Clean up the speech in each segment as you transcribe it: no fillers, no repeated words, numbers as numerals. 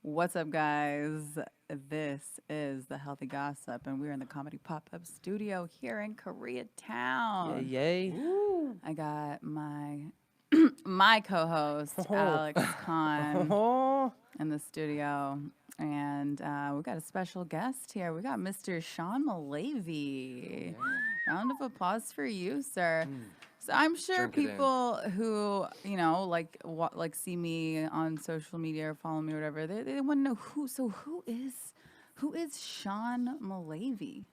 What's up, guys? This is the Healthy Gossip, and we're in the Comedy Pop-Up Studio here in Koreatown. Yay. I got my my co-host Alex Khan in the studio, and we got a special guest here. We got Mr. Sean Mullavey. Round of applause for you, sir. So I'm sure Drink it in. people who like see me on social media or follow me or whatever, they want to know who. So who is Sean Mullavey?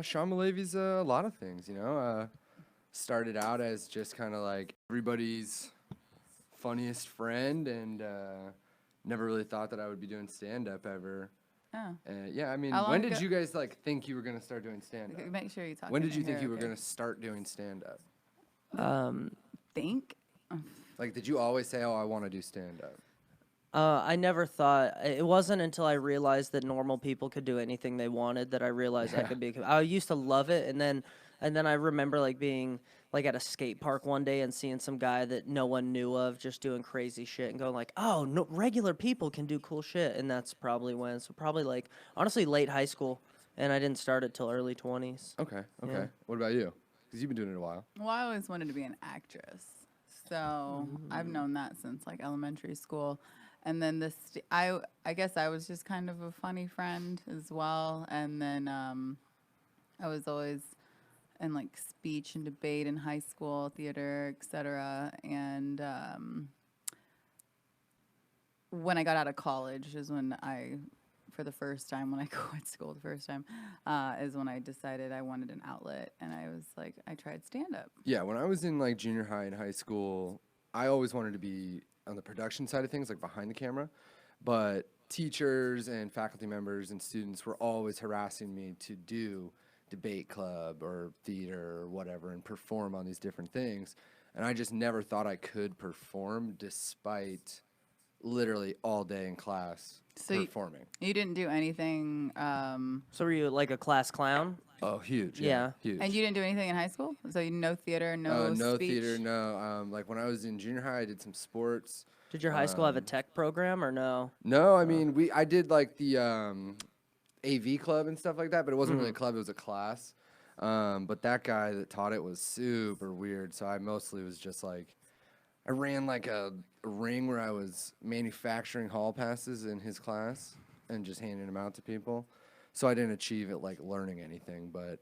Sean Mullavey's a lot of things, you know. Started out as just kind of like everybody's funniest friend, and never really thought that I would be doing stand-up ever. Oh, Yeah, I mean, How long when did ago- you guys like think you were gonna start doing stand-up? make sure you talk. When in did you here, think you were okay? gonna start doing stand-up? Think? Like, did you always say, "Oh, I want to do stand-up"? I never thought it wasn't until I realized that normal people could do anything they wanted that I realized I could be. I used to love it, and then I remember like being like at a skate park one day and seeing some guy that no one knew of just doing crazy shit and going like, oh, no, regular people can do cool shit, and that's probably when. So probably like honestly late high school, and I didn't start it till early 20s. Okay. Yeah. What about you? Because you've been doing it a while. Well, I always wanted to be an actress, so I've known that since like elementary school. And then I guess I was just kind of a funny friend as well. And then I was always in like speech and debate in high school, theater, etc. And when I got out of college is when for the first time, when I quit school the first time, is when I decided I wanted an outlet. And I was like, I tried stand-up. Yeah, when I was in like junior high and high school, I always wanted to be on the production side of things, like behind the camera. But teachers and faculty members and students were always harassing me to do debate club or theater or whatever and perform on these different things. And I just never thought I could perform despite literally all day in class So performing. You didn't do anything, So were you like a class clown? Oh, huge. Yeah. Huge. and you didn't do anything in high school? So no theater, no no speech? theater, no. Like when I was in junior high, I did some sports. Did your high school have a tech program or no? No, I mean I did like the AV club and stuff like that, but it wasn't really a club; it was a class. But that guy that taught it was super weird, so I mostly was just like, I ran like a ring where I was manufacturing hall passes in his class and just handing them out to people. So I didn't achieve it like learning anything, but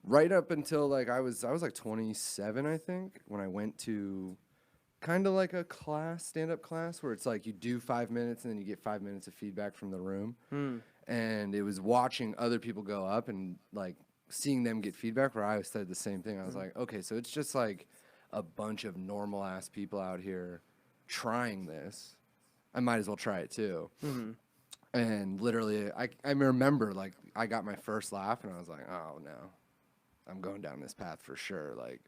right up until like I was like 27, I think, when I went to kind of like a stand-up class where it's like you do 5 minutes and then you get 5 minutes of feedback from the room. And it was watching other people go up and like seeing them get feedback where I said the same thing. I was like, okay, so it's just like a bunch of normal ass people out here trying this. I might as well try it too. And literally I remember like I got my first laugh and I was like, oh no, I'm going down this path for sure. Like,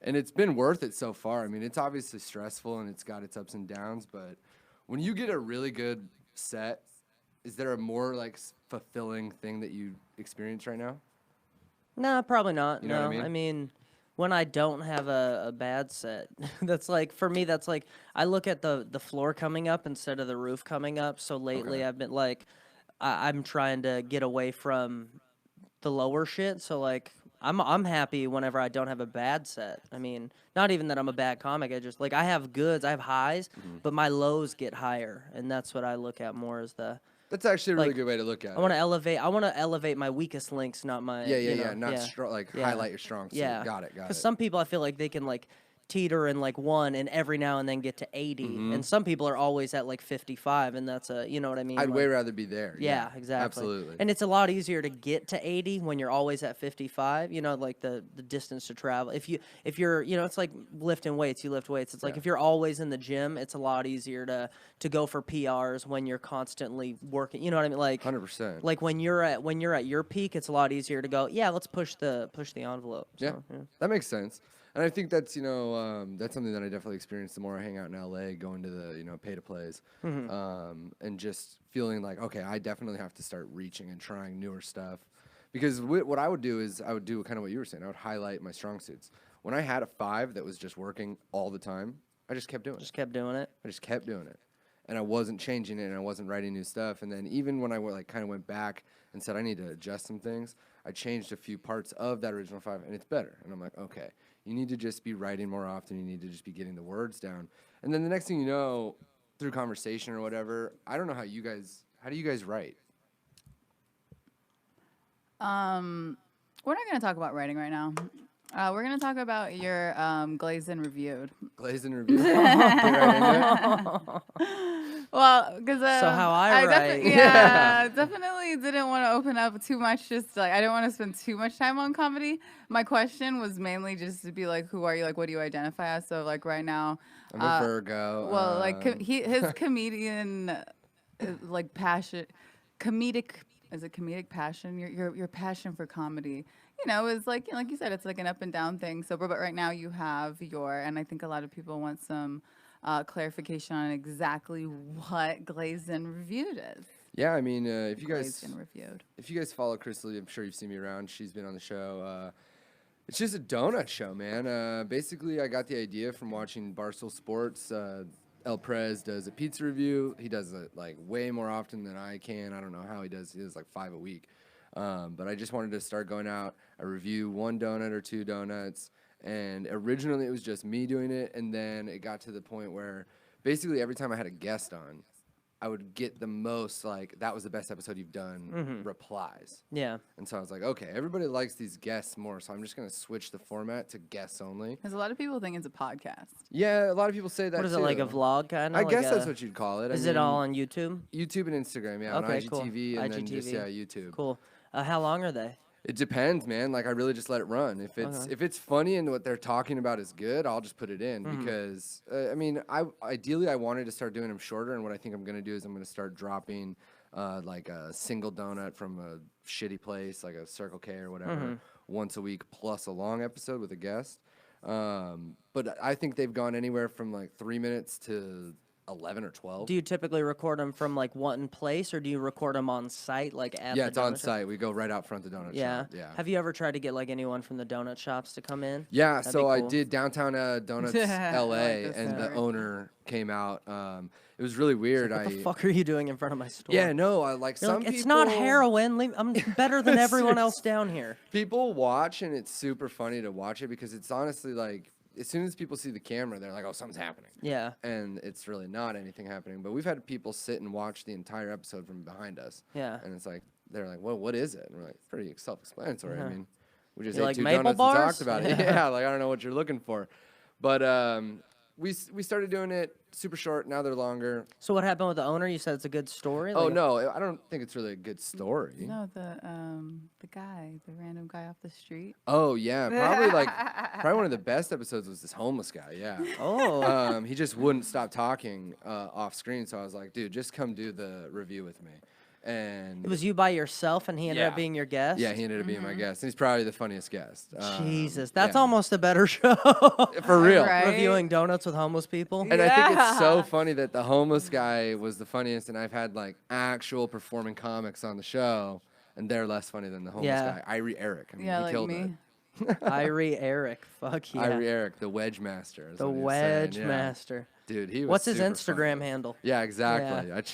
and it's been worth it so far. I mean, it's obviously stressful and it's got its ups and downs, but when you get a really good set, is there a more like fulfilling thing that you experience right now? Nah, probably not. You know no, what I mean? When I don't have a bad set, that's like for me. That's like I look at the floor coming up instead of the roof coming up. So lately, I've been like, I'm trying to get away from the lower shit. So like, I'm happy whenever I don't have a bad set. I mean, not even that I'm a bad comic. I just like I have goods, I have highs, but my lows get higher, and that's what I look at more as the. That's actually a really Like, good way to look at I want it. to elevate. I want to elevate my weakest links, not my. Yeah. Not yeah. strong, like Yeah. highlight your strong suit. Yeah. Got it. Because some people, I feel like they can like teeter in like 1 and every now and then get to 80, and some people are always at like 55, and that's a, you know what I mean? I'd like, way rather be there. Yeah, exactly. Absolutely. And it's a lot easier to get to 80 when you're always at 55. You know, like the distance to travel. If you're, you know, it's like lifting weights. You lift weights. It's like if you're always in the gym, it's a lot easier to go for PRs when you're constantly working. You know what I mean? Like 100%. Like when you're at your peak, it's a lot easier to go. Yeah, let's push the envelope. Yeah, So, yeah. that makes sense. And I think that's, that's something that I definitely experience the more I hang out in LA, going to the, pay to plays, and just feeling like, okay, I definitely have to start reaching and trying newer stuff. Because what I would do is I would do kind of what you were saying. I would highlight my strong suits. When I had a 5 that was just working all the time, I just kept doing it. Just kept doing it. I just kept doing it. and I wasn't changing it, and I wasn't writing new stuff. And then even when I kind of went back and said I need to adjust some things, I changed a few parts of that original 5, and it's better. And I'm like, okay, you need to just be writing more often. You need to just be getting the words down. And then the next thing you know, through conversation or whatever, I don't know how do you guys write? We're not going to talk about writing right now. We're going to talk about your glazed and reviewed. Glazed and reviewed. Get right into it. Well, because So how I write. definitely didn't want to open up too much. Just like I didn't want to spend too much time on comedy. My question was mainly just to be like, who are you? Like, what do you identify as? So like right now, I'm a Virgo. well, like his comedian, like passion, comedic. Is it comedic passion? Your passion for comedy, is like like you said, it's like an up and down thing. So, but right now you have and I think a lot of people want some clarification on exactly what glazed and reviewed is. Yeah, I mean, if you Glazed and reviewed. if you guys follow Krystle, I'm sure you've seen me around. She's been on the show. It's just a donut show, man. Basically, I got the idea from watching Barstool Sports. El Prez does a pizza review. He does it like way more often than I can. I don't know how he does. He does like 5 a week. But I just wanted to start going out. I review 1 donut or 2 donuts. And originally it was just me doing it. And then it got to the point where basically every time I had a guest on, I would get the most like, that was the best episode you've done replies. Yeah. And so I was like, okay, everybody likes these guests more, so I'm just going to switch the format to guests only. Because a lot of people think it's a podcast. Yeah, a lot of people say that What is too. it, like a vlog kind of? I like guess that's what you'd call it. Is it all on YouTube? YouTube and Instagram, yeah, Okay, on cool. IGTV and then IGTV. just YouTube. Cool. How long are they? It depends, man. Like I really just let it run. If it's funny and what they're talking about is good, I'll just put it in because I mean, ideally I wanted to start doing them shorter, and what I think I'm gonna do is I'm gonna start dropping like a single donut from a shitty place, like a Circle K or whatever, once a week plus a long episode with a guest. But I think they've gone anywhere from like 3 minutes to 11 or 12. Do you typically record them from like one place, or do you record them on site, like at Yeah, the it's on donut shop? site. We go right out front of the donut Yeah. shop. Yeah. Have you ever tried to get like anyone from the donut shops to come in? Yeah, That'd be so I cool. did downtown Donuts, I LA, like this and the story. owner came out. It was really weird. What the fuck are you doing in front of my store? Yeah, no, I like You're some like, people. it's not heroin. I'm better than everyone else down here. People watch, and it's super funny to watch it because it's honestly like, as soon as people see the camera, they're like, oh, something's happening. Yeah. And it's really not anything happening. But we've had people sit and watch the entire episode from behind us. Yeah. And it's like, they're like, well, what is it? And we're like, pretty self-explanatory. I mean, we just You ate like 2 maple donuts bars? and talked about it. Yeah, like I don't know what you're looking for. But we started doing it super short. Now they're longer. So what happened with the owner? You said it's a good story. Oh Like, no, I don't think it's really a good story. No, the random guy off the street. Oh yeah, probably one of the best episodes was this homeless guy. Yeah. Oh. He just wouldn't stop talking off screen, so I was like, dude, just come do the review with me. And It was you by yourself, and he ended up Yeah. being your guest. yeah, he ended up being my guest, and he's probably the funniest guest. Jesus, that's yeah. almost a better show. For real. Right. Reviewing donuts with homeless people. And I think it's so Yeah. funny that the homeless guy was the funniest, and I've had like actual performing comics on the show, and they're less funny than the homeless Yeah. guy. Irie Eric. I mean, Yeah, he like killed me. it. Irie Eric. Fuck yeah. Irie Eric, the wedge master. is The what he was saying, Wedge yeah. Master. Dude, he was What's his super Instagram funny. handle? Yeah, exactly. God.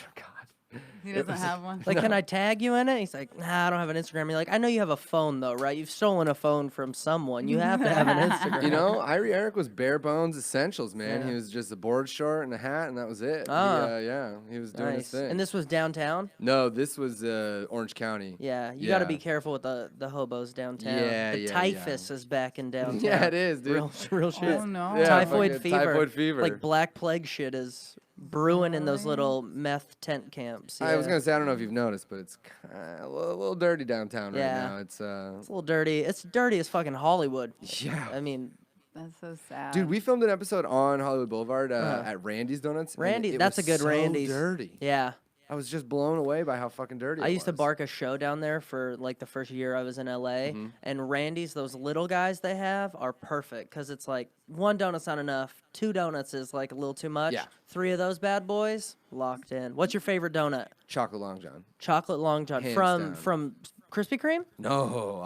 He doesn't have one. Like, can I tag you in it? He's like, nah, I don't have an Instagram. You're like, I know you have a phone, though, right? You've stolen a phone from someone. You have to have an Instagram. You know, Irie Eric was bare bones essentials, man. Yeah. He was just a board short and a hat, and that was it. Ah. Yeah, he was doing his Nice. thing. And this was downtown? No, this was Orange County. Yeah, you got to be Yeah. careful with the hobos downtown. Yeah, the yeah, typhus is back in downtown. Yeah, it is, dude. Real shit. Oh no. Yeah, Typhoid fucking fever. typhoid fever. Like black plague shit is brewing in those little meth tent camps. I was yeah. gonna say, I don't know if you've noticed, but it's a little dirty downtown right Yeah. now. It's It's a little dirty. It's dirty as fucking Hollywood. yeah. I mean, That's so sad. Dude, we filmed an episode on Hollywood Boulevard at Randy's Donuts. and Randy, it that's was a good so Randy's. dirty. Yeah. I was just blown away by how fucking dirty I it used to was. bark a show down there for like the first year I was in LA, Mm-hmm. and Randy's, those little guys they have are perfect because it's like 1 donut's not enough, 2 donuts is like a little too much. Yeah. 3 of those bad boys locked in. What's your favorite donut? Chocolate Long John. Chocolate Long John Hands from down. from Krispy Kreme. No.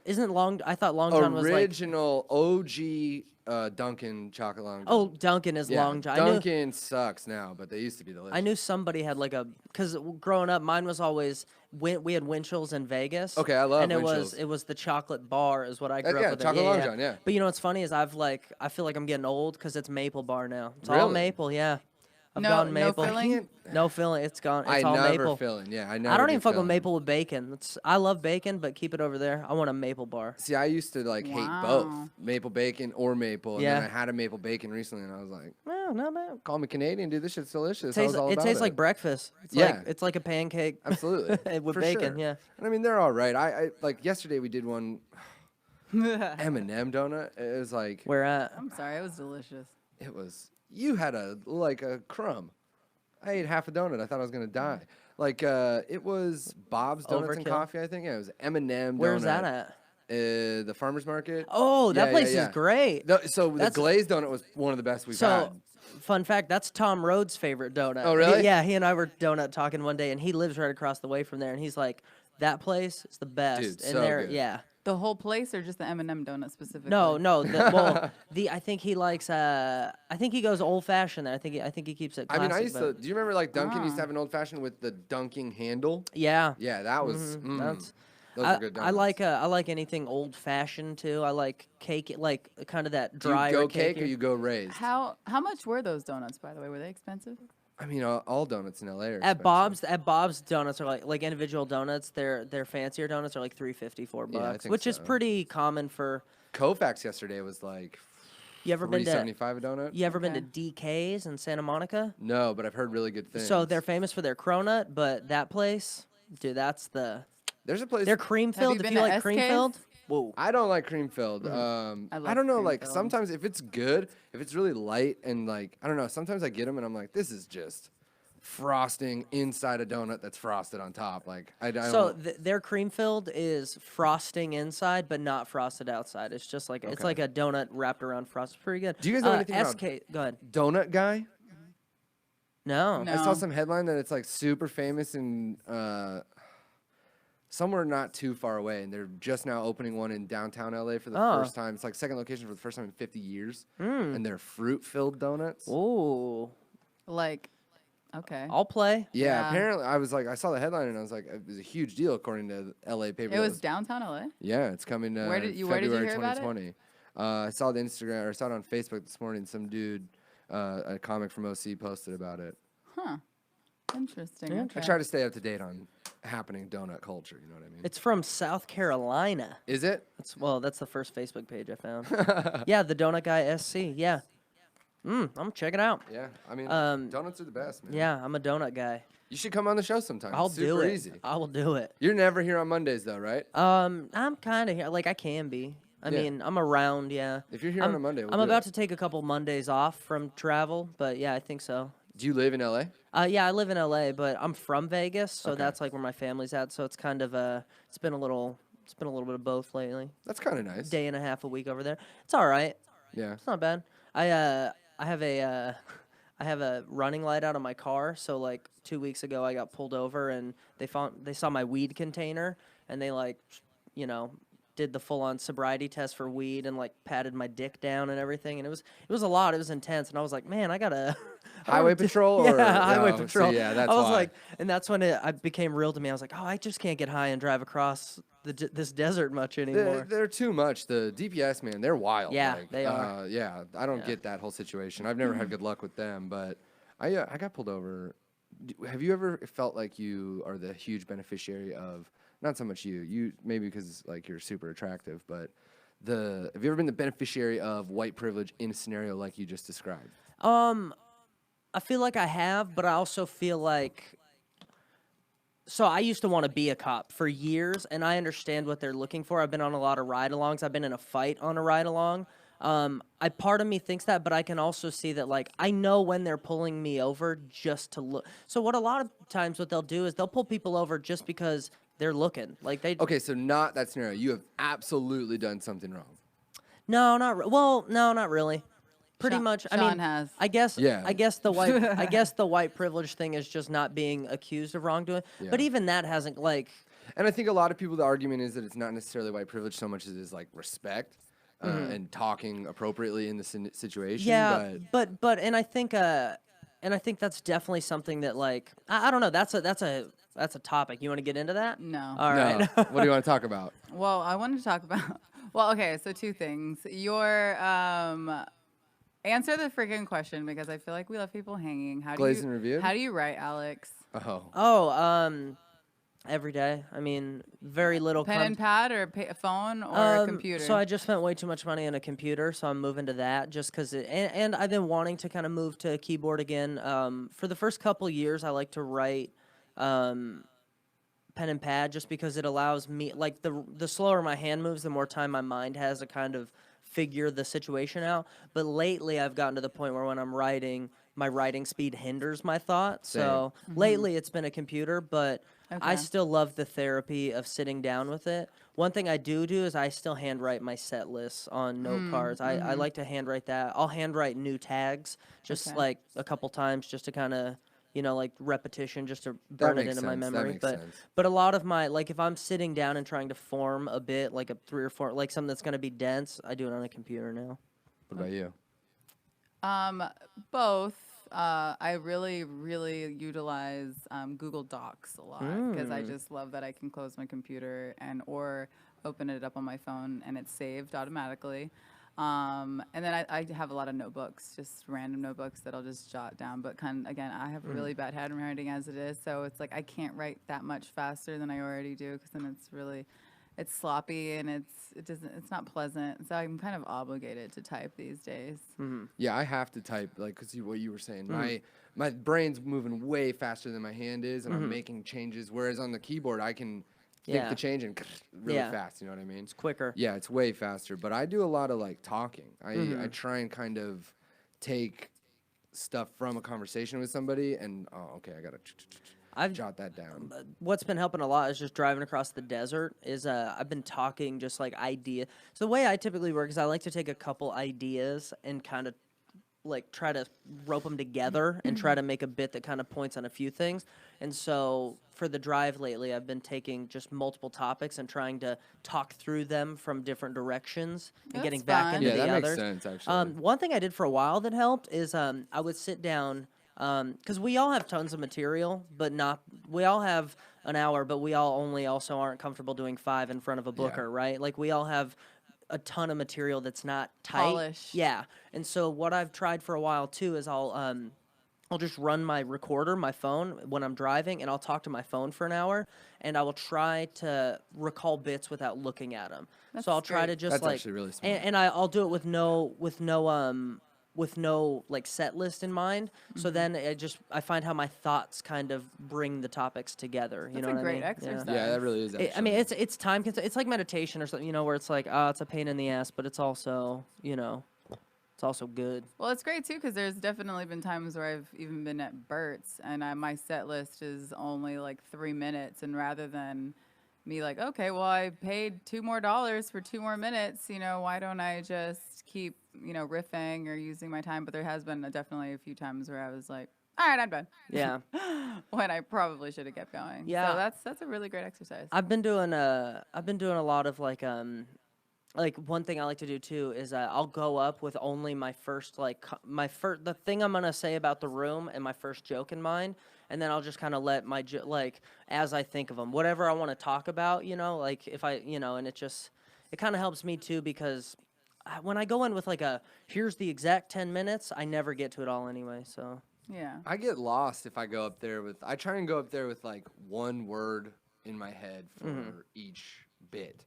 Isn't Long? I thought Long John was like original OG Dunkin' chocolate long john. Oh, Dunkin' is yeah, long john. Dunkin' sucks now, but they used to be delicious. I knew somebody had like a, because growing up, mine was always, we had Winchell's in Vegas. Okay, I love and Winchell's. it was the chocolate bar is what I grew up yeah, with. chocolate long john, yeah. But you know what's funny is I feel like I'm getting old because it's maple bar now. It's all Really? maple, yeah. I've No- gone no maple. filling? No filling. It's gone. It's I all never maple. filling. Yeah, I never. I don't do even fuck with filling. maple with bacon. I love bacon, but keep it over there. I want a maple bar. See, I used to like hate both maple bacon or maple, and Yeah. then I had a maple bacon recently, and I was like, No, not bad. "Call me Canadian, dude. This shit's delicious." It tastes like breakfast. Yeah. It's like a pancake. Absolutely, with for bacon. sure. Yeah. And I mean, they're all right. I like yesterday we did one M&M donut. It was like Where at? I'm sorry, it was delicious. it was. You had a crumb. I ate half a donut. I thought I was gonna die. Like it was Bob's Donuts and Overkill. Coffee. I think yeah, it was M&M. Where's donut. that at? The farmer's market. Oh, that Yeah, place yeah. is great. So the That's- glazed donut was one of the best we've So, had. fun fact, that's Tom Rhodes' favorite donut. Oh, really? Yeah, he and I were donut talking one day, and he lives right across the way from there, and he's like, that place is the best. Dude, and so there, good. yeah. The whole place, or just the M&M donut specifically? No, I think he likes. I think he goes old fashioned there. I think he keeps it. I mean, I classic, used to. but- Do you remember like Dunkin' used to Ah. have an old fashioned with the dunking handle? Yeah. Yeah, that was. That's. Those are good donuts. I like anything old fashioned too. I like cake, like kind of that Do you drier go cake or cakey. you go raised? How much were those donuts, by the way? Were they expensive? I mean, all donuts in LA are At expensive. Bob's donuts are like individual donuts. Their fancier donuts are like $3.50, $4, Yeah, I think which is so. pretty common for. Koufax yesterday was like You ever been to $3.75 a donut. You ever been to Okay. DK's in Santa Monica? No, but I've heard really good things. So they're famous for their cronut, but that place, dude, that's There's a place. they're cream Have you filled. If been you to like cream SK's? filled, whoa. I don't like cream filled. I I love don't know. cream Like filled. sometimes if it's good, if it's really light and like I don't know. Sometimes I get them and I'm like, this is just frosting inside a donut that's frosted on top. Like I don't. So their cream filled is frosting inside, but not frosted outside. It's just like it's Okay. like a donut wrapped around frost. It's pretty good. Do you guys know anything about SK? Go ahead. Donut Guy? No. No. I saw some headline that it's like super famous in somewhere not too far away, and they're just now opening one in downtown LA for the Oh. first time. It's like second location for the first time in 50 years, and they're fruit-filled donuts. Ooh. Like, okay. I'll play. Yeah, Yeah. apparently I was like, I saw the headline and I was like, it was a huge deal according to LA paper. It that was downtown LA? yeah, it's coming. Where did you February hear about it? 2020. I saw the Instagram or I saw it on Facebook this morning. Some dude, a comic from OC, posted about it. Huh. Interesting. Yeah. Okay. I try to stay up to date on happening donut culture. You know what I mean? It's from South Carolina. Is it? That's the first Facebook page I found. Yeah, the Donut Guy SC. Yeah. I'm gonna check it out. Yeah. I mean, Um, donuts are the best, man. Yeah, I'm a donut guy. You should come on the show sometime. I'll It's do super it. easy. I will do it. You're never here on Mondays though, right? I'm kind of here. Like I can be. I Yeah. mean, I'm around. Yeah. If you're here on a Monday, we'll I'm do about it. to take a couple Mondays off from travel, but yeah, I think so. Do you live in LA? Yeah, I live in LA, but I'm from Vegas, so Okay. that's like where my family's at. So it's kind of it's been a little bit of both lately. That's kind of nice. Day and a half a week over there. It's all right. Yeah. It's not bad. I have a running light out on my car. So like 2 weeks ago, I got pulled over and they saw my weed container and they like, did the full on sobriety test for weed and like patted my dick down and everything. And it was a lot. It was intense. And I was like, man, I gotta. Highway patrol or Yeah, highway oh, so patrol. yeah, that's I was why. like, and that's when it became real to me. I was like, oh, I just can't get high and drive across this desert much anymore. They're too much. The DPS, man, they're wild. Yeah, like, they are. Yeah, I don't get that whole situation. I've never had good luck with them, but I got pulled over. Have you ever felt like you are the huge beneficiary of, not so much you maybe because like you're super attractive, but have you ever been the beneficiary of white privilege in a scenario like you just described? I feel like I have, but I also feel like. So I used to want to be a cop for years, and I understand what they're looking for. I've been on a lot of ride-alongs. I've been in a fight on a ride-along. Part of me thinks that, but I can also see that, like, I know when they're pulling me over just to look. So what a lot of times what they'll do is they'll pull people over just because they're looking. Like they. Okay, so not that scenario. You have absolutely done something wrong. No, not really. Pretty Sean- much. I Sean mean, has. I guess. Yeah. I guess the white privilege thing is just not being accused of wrongdoing. But Yeah. even that hasn't like. And I think a lot of people, the argument is that it's not necessarily white privilege so much as it is like respect. and talking appropriately in the situation. Yeah, but and I think that's definitely something that like I don't know. That's a topic. You want to get into that? No. All No. right. What do you want to talk about? Well, I wanted to talk about. Well, okay, so two things. Your answer the freaking question because I feel like we left people hanging. Glazed and reviewed? How do you write, Alex? Oh, every day. I mean, very little. Pen and pad or phone or computer? So I just spent way too much money on a computer, so I'm moving to that just because. And I've been wanting to kind of move to a keyboard again. For the first couple years, I like to write pen and pad just because it allows me, like the slower my hand moves, the more time my mind has to kind of figure the situation out. But lately, I've gotten to the point where when I'm writing, my writing speed hinders my thought. So lately, it's been a computer, but. Okay. I still love the therapy of sitting down with it. One thing I do is I still handwrite my set lists on note cards. I like to handwrite that. I'll handwrite new tags just like a couple times just to kind of, like repetition just to burn it into my memory. But a lot of my, like if I'm sitting down and trying to form a bit, like a 3 or 4, like something that's going to be dense, I do it on a computer now. What about you? Both. I really, really utilize Google Docs a lot because I just love that I can close my computer or open it up on my phone and it's saved automatically. And then I have a lot of notebooks, just random notebooks that I'll just jot down. But again, I have really bad handwriting as it is, so it's like I can't write that much faster than I already do because then it's sloppy and it's not pleasant. So I'm kind of obligated to type these days. Yeah, I have to type because what you were saying. My brain's moving way faster than my hand is, and I'm making changes. Whereas on the keyboard, I can think the change and really fast. You know what I mean? It's quicker. Yeah, it's way faster. But I do a lot of like talking. I try and kind of take stuff from a conversation with somebody, and okay, I gotta. I've jot that down. What's been helping a lot is just driving across the desert. I've been talking just like idea. So the way I typically work is I like to take a couple ideas and kind of like try to rope them together and try to make a bit that kind of points on a few things. And so for the drive lately, I've been taking just multiple topics and trying to talk through them from different directions and getting back into the others. Makes sense, actually. One thing I did for a while that helped is I would sit down. Because we all have tons of material, but we all have an hour, but we all also aren't comfortable doing 5 in front of a booker, right? Like we all have a ton of material that's not tight. Polished. Yeah. And so what I've tried for a while too is I'll just run my recorder, my phone, when I'm driving, and I'll talk to my phone for an hour, and I will try to recall bits without looking at them. So I'll try to just That's actually really smart. and I'll do it with no like set list in mind. So then I find how my thoughts kind of bring the topips together. You know what I mean? That's a great exercise. Yeah, that really is. Actually. I mean, it's time consuming. It's like meditation or something, where it's like, it's a pain in the ass, but it's also, it's also good. Well, it's great too because there's definitely been times where I've even been at Burt's and my set list is only like 3 minutes, and rather than me like, okay, well, I paid $2 more for 2 more minutes, why don't I just keep, riffing or using my time? But there has been definitely a few times where I was like, all right, I'm done. Yeah. When I probably should have kept going. Yeah. So that's a really great exercise. I've been doing a lot of like one thing I like to do too is I'll go up with only my first the thing I'm gonna say about the room and my first joke in mind, and then I'll just kind of let my as I think of them, whatever I want to talk about, like if I and it kind of helps me too because when I go in with here's the exact 10 minutes, I never get to it all anyway. So yeah, I get lost if I go up there with. I try and go up there with like one word in my head for each bit.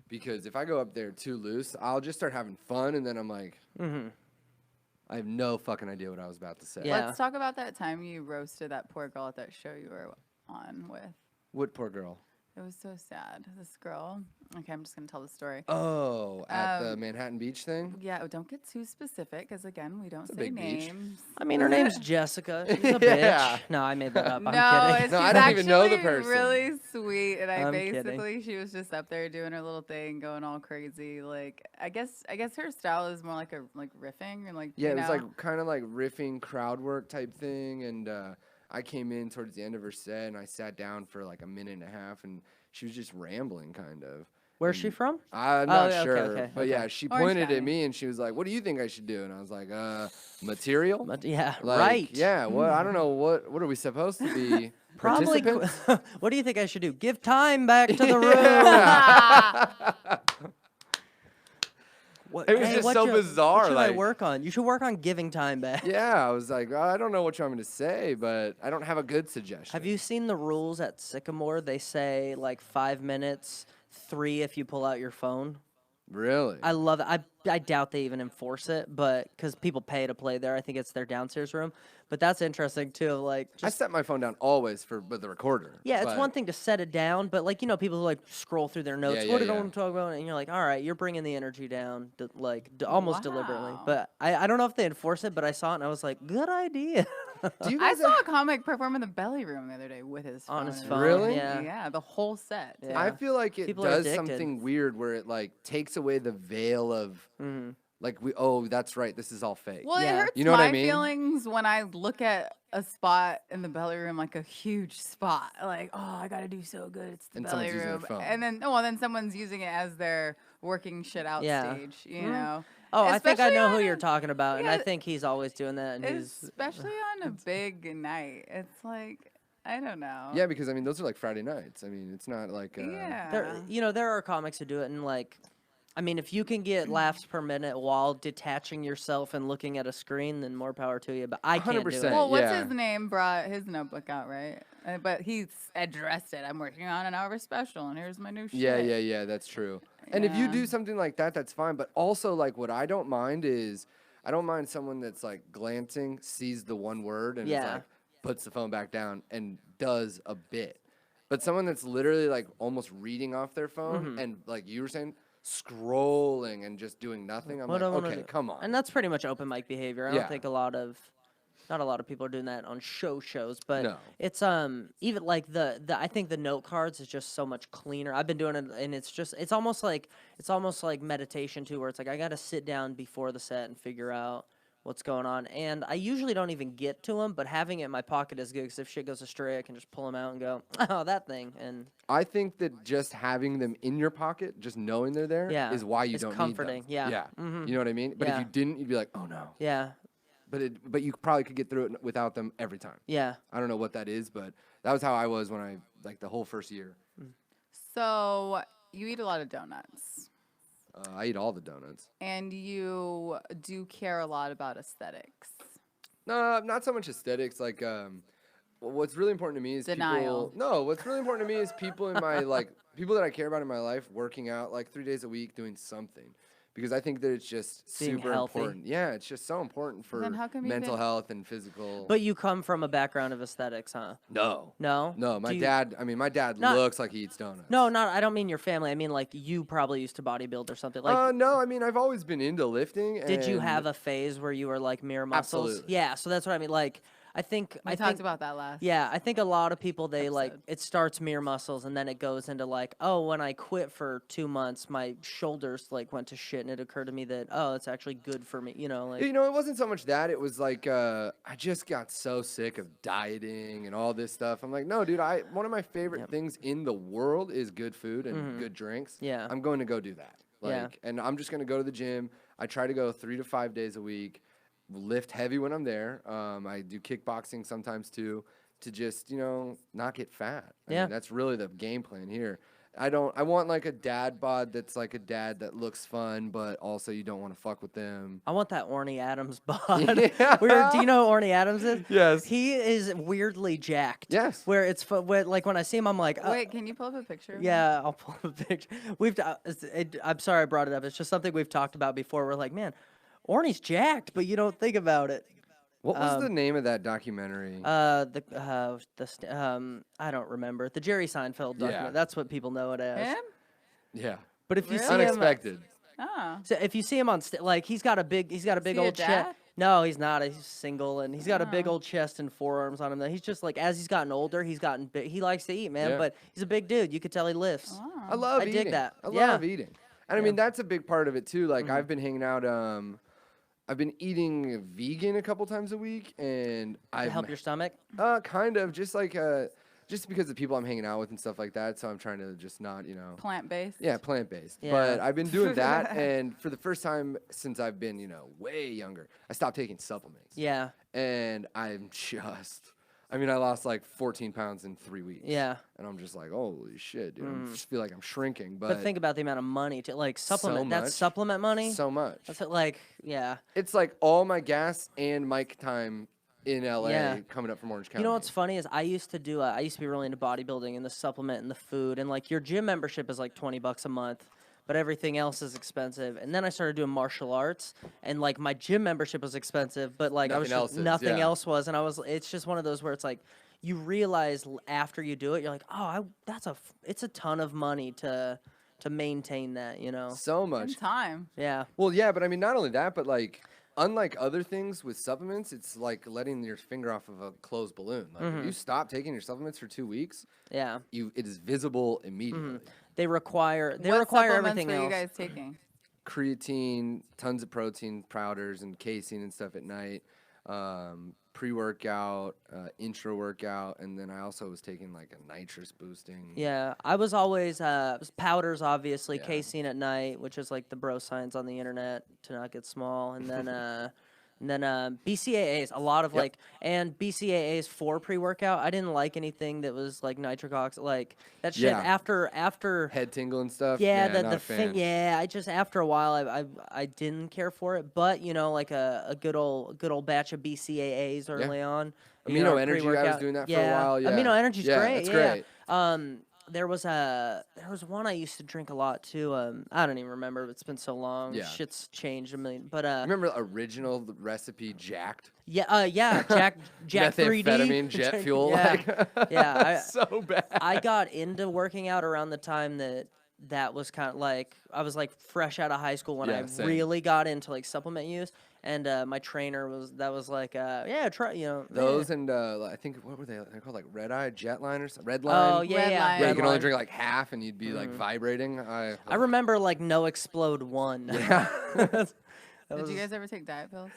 Because if I go up there too loose, I'll just start having fun, and then I'm like, I have no fucking idea what I was about to say. Yeah. Let's talk about that time you roasted that poor girl at that show you were on with. What poor girl? It was so sad. This girl. Okay, I'm just going to tell the story. Oh, at the Manhattan Beach thing? Yeah, don't get too specific because, again, we don't It's a say big beach. names. I mean, her name's Jessica. She's a bitch. No, I made that up. I'm kidding. No, I don't even know the person. Really sweet, and I'm kidding. basically she was just up there doing her little thing, going all crazy. Like I guess her style is more like riffing and Yeah, it was like kind of like riffing crowd work type thing, and I came in towards the end of her set, and I sat down for like a minute and a half, and she was just rambling kind of. Where's she from? I'm Oh, not yeah, sure. okay, But yeah, she Orange pointed County. at me and she was like, "What do you think I should do?" And I was like, material? But yeah, Like, right. Yeah, well, I don't know. What are we supposed to be? Probably. Participants? What do you think I should do? Give time back to the room. What, It was just what so should- bizarre, What should I like- work on? You should work on giving time back. Yeah, I was like, I don't know what you want me to say, but I don't have a good suggestion. Have you seen the rules at Sycamore? They say like 5 minutes, 3 if you pull out your phone. Really? I love it. I doubt they even enforce it, but because people pay to play there, I think it's their downstairs room. But that's interesting too. Like, I set my phone down always with the recorder. yeah, it's but- one thing to set it down, but like people who like scroll through their notes. Yeah, What yeah, did I yeah. want to talk about? And you're like, all right, you're bringing the energy down, almost deliberately. Wow. But I don't know if they enforce it, but I saw it and I was like, good idea. Do you I guys saw a comic perform in the belly room the other day with his phone. On his in phone, Really? yeah. Yeah, the whole set. Yeah. I feel like it People are does addicted. something weird where it like takes away the veil of like that's right, this is all fake. Well, Yeah. it hurts You know what my I mean? feelings when I look at a spot in the belly room, like a huge spot. Like, oh, I got to do so good. It's the And belly someone's using their room. phone. And then someone's using it as their working shit out Yeah. stage, you know? Oh, I think I Especially know who on you're a- talking about, and I yeah, think he's always doing that. And he's Especially on a big night. It's like, I don't know. Yeah, because I mean those are like Friday nights. I mean, it's not like Yeah. there are comics who do it, and like, I mean, if you can get laughs per minute while detaching yourself and looking at a screen, then more power to you. But I can't do 100%. it. Well, what's yeah. his name brought his notebook out, right? But he's addressed it. I'm working on an hour special, and here's my new shit. Yeah, that's true. And if you Yeah. do something like that, that's fine. But also, like, what I don't mind is, I don't mind someone that's like glancing, sees the one word, and is Yeah. like puts the phone back down and does a bit. But someone that's literally like almost reading off their phone and like you were saying, scrolling and just doing nothing. I'm What I like, wanna okay, do- come on. And that's pretty much open mic behavior. I Yeah. don't think not a lot of people are doing that on shows, but No. it's even like the I think the note cards is just so much cleaner. I've been doing it, and it's almost like meditation too, where it's like I got to sit down before the set and figure out what's going on. And I usually don't even get to them, but having it in my pocket is good because if shit goes astray, I can just pull them out and go, oh, that thing. And I think that just having them in your pocket, just knowing they're there, Yeah. is why you It's don't comforting. need them. Yeah. Yeah. You know what I mean? But Yeah. if you didn't, you'd be like, oh no. yeah, But you probably could get through it without them every time. yeah. I don't know what that is, but that was how I was when I like the whole first year. So you eat a lot of donuts, I eat all the donuts. and you do care a lot about aesthetics. No, not so much aesthetics. Like, what's really important to me is Denial. people. No, what's really important to me is people in my like people that I care about in my life working out like 3 days a week, doing something, because I think that it's just Being super healthy. important. Yeah, it's just so important for Then how come you mental didn't- health and physical. But you come from a background of aesthetics, huh? no, No? no, my Do you- dad. I mean, my dad Not- looks like he eats donuts. No, I don't mean your family. I mean like you probably used to bodybuild or something. Like, No, I mean I've always been into lifting. did you and- have a phase where you were like mere muscles? Absolutely. Yeah, so that's what I mean. Like, I think We I talked think about that last. yeah, I think a lot of people they like episode. it starts mere muscles and then it goes into like, oh, when I quit for 2 months, my shoulders like went to shit, and it occurred to me that oh, it's actually good for me. You know, like You know, it wasn't so much that. It was like I just got so sick of dieting and all this stuff. I'm like, no, dude. One of my favorite things in the world is good food and good drinks. Yeah. I'm going to go do that. Yeah. Like, and I'm just going to go to the gym. I try to go 3 to 5 days a week. Lift heavy when I'm there. I do kickboxing sometimes too, to just not get fat. I Yeah. mean, that's really the game plan here. I want like a dad bod that's like a dad that looks fun, but also you don't want to fuck with them. I want that Orny Adams bod. Yeah. Do you know who Orny Adams is? Yes. He is weirdly jacked. Yes. Where it's like when I see him, I'm like, Wait, can you pull up a picture? of him? yeah, I'll pull up a picture. I'm sorry I brought it up. It's just something we've talked about before. We're like, man, Orny's jacked, but you don't think about it. What was the name of that documentary? I don't remember. The Jerry Seinfeld document. Yeah. That's what people know it as. Him? Yeah. But if you Really? see him, Unexpected. Oh. so if you see him on like he's got a big he a old chest. dad? No, he's not. He's single, and he's got a big old chest and forearms on him. That he's just like as he's gotten older, he's gotten big. He likes to eat, man. Yeah. But he's a big dude. You could tell he lifts. Wow. I love I dig eating. that. I Yeah. love eating. And I mean, that's a big part of it too. Like I've been hanging out, I've been eating vegan a couple times a week, and To I've help your stomach. kind of just like just because of the people I'm hanging out with and stuff like that. So I'm trying to just not, Plant-based? Yeah, plant-based. Yeah. But I've been doing that, and for the first time since I've been, way younger, I stopped taking supplements. Yeah. And I'm I lost like 14 pounds in 3 weeks. Yeah. And I'm just like, holy shit, dude. I just feel like I'm shrinking. But think about the amount of money to like supplement. So That's much. supplement money. So much. That's like, yeah. It's like all my gas and mic time in LA Yeah. coming up from Orange County. You know what's funny is I used to be really into bodybuilding and the supplement and the food, and like your gym membership is like $20 a month, but everything else is expensive. And then I started doing martial arts, and like my gym membership was expensive, but like nothing else was, and it's just one of those where it's like you realize after you do it, you're like, oh, it's a ton of money to maintain that, So much. And time. Yeah. Well, yeah, but not only that, but like, unlike other things with supplements, it's like letting your finger off of a closed balloon. Like if you stop taking your supplements for 2 weeks, Yeah. it is visible immediately. They require What everything supplements were else. you guys taking? Creatine, tons of protein powders and casein and stuff at night. Pre-workout, intra-workout, and then I also was taking like a nitrous boosting. Yeah, I was always powders, obviously, Yeah. casein at night, which is like the bro science on the internet to not get small, and then BCAAs, a lot of Yep. and BCAAs for pre-workout. I didn't like anything that was like nitric oxide, like that shit. Yeah. After Head tingle and stuff. yeah, not a fan. I just after a while I didn't care for it, but like a good old batch of BCAAs early on. Amino Energy, I was doing that for a while. Yeah, Amino Energy's great. It's yeah. great. There was one I used to drink a lot too. I don't even remember. It's been so long. Yeah. Shit's changed a million. But Remember the original recipe Jacked? yeah, Jack 3D Methamphetamine, jet fuel. Yeah, yeah. So bad. I got into working out around the time that was kind of like I was like fresh out of high school when Yeah, I same. really got into like supplement use. And my trainer was like, yeah, try, Those and I think what were they? They're called like Red Eye, Jetline, or something. Red Line. Oh yeah, Red yeah. Line. Yeah, Red you can only Line. drink like half, and you'd be like vibrating. I remember like No Explode 1. Yeah. Did you guys ever take diet pills?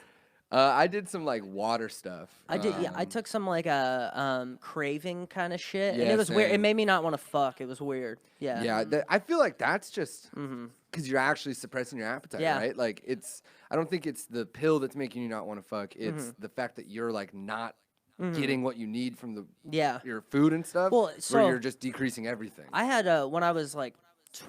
I did some like water stuff. I did, yeah. I took some like craving kind of shit, and Yeah, it was weird. It same. made me not want to fuck. It was weird. Yeah. Yeah, I feel like that's just because you're actually suppressing your appetite, Yeah. right? Like I don't think it's the pill that's making you not want to fuck. It's the fact that you're like not getting what you need from Yeah. your food and stuff. Well, where so- you're just decreasing everything. I had when I was like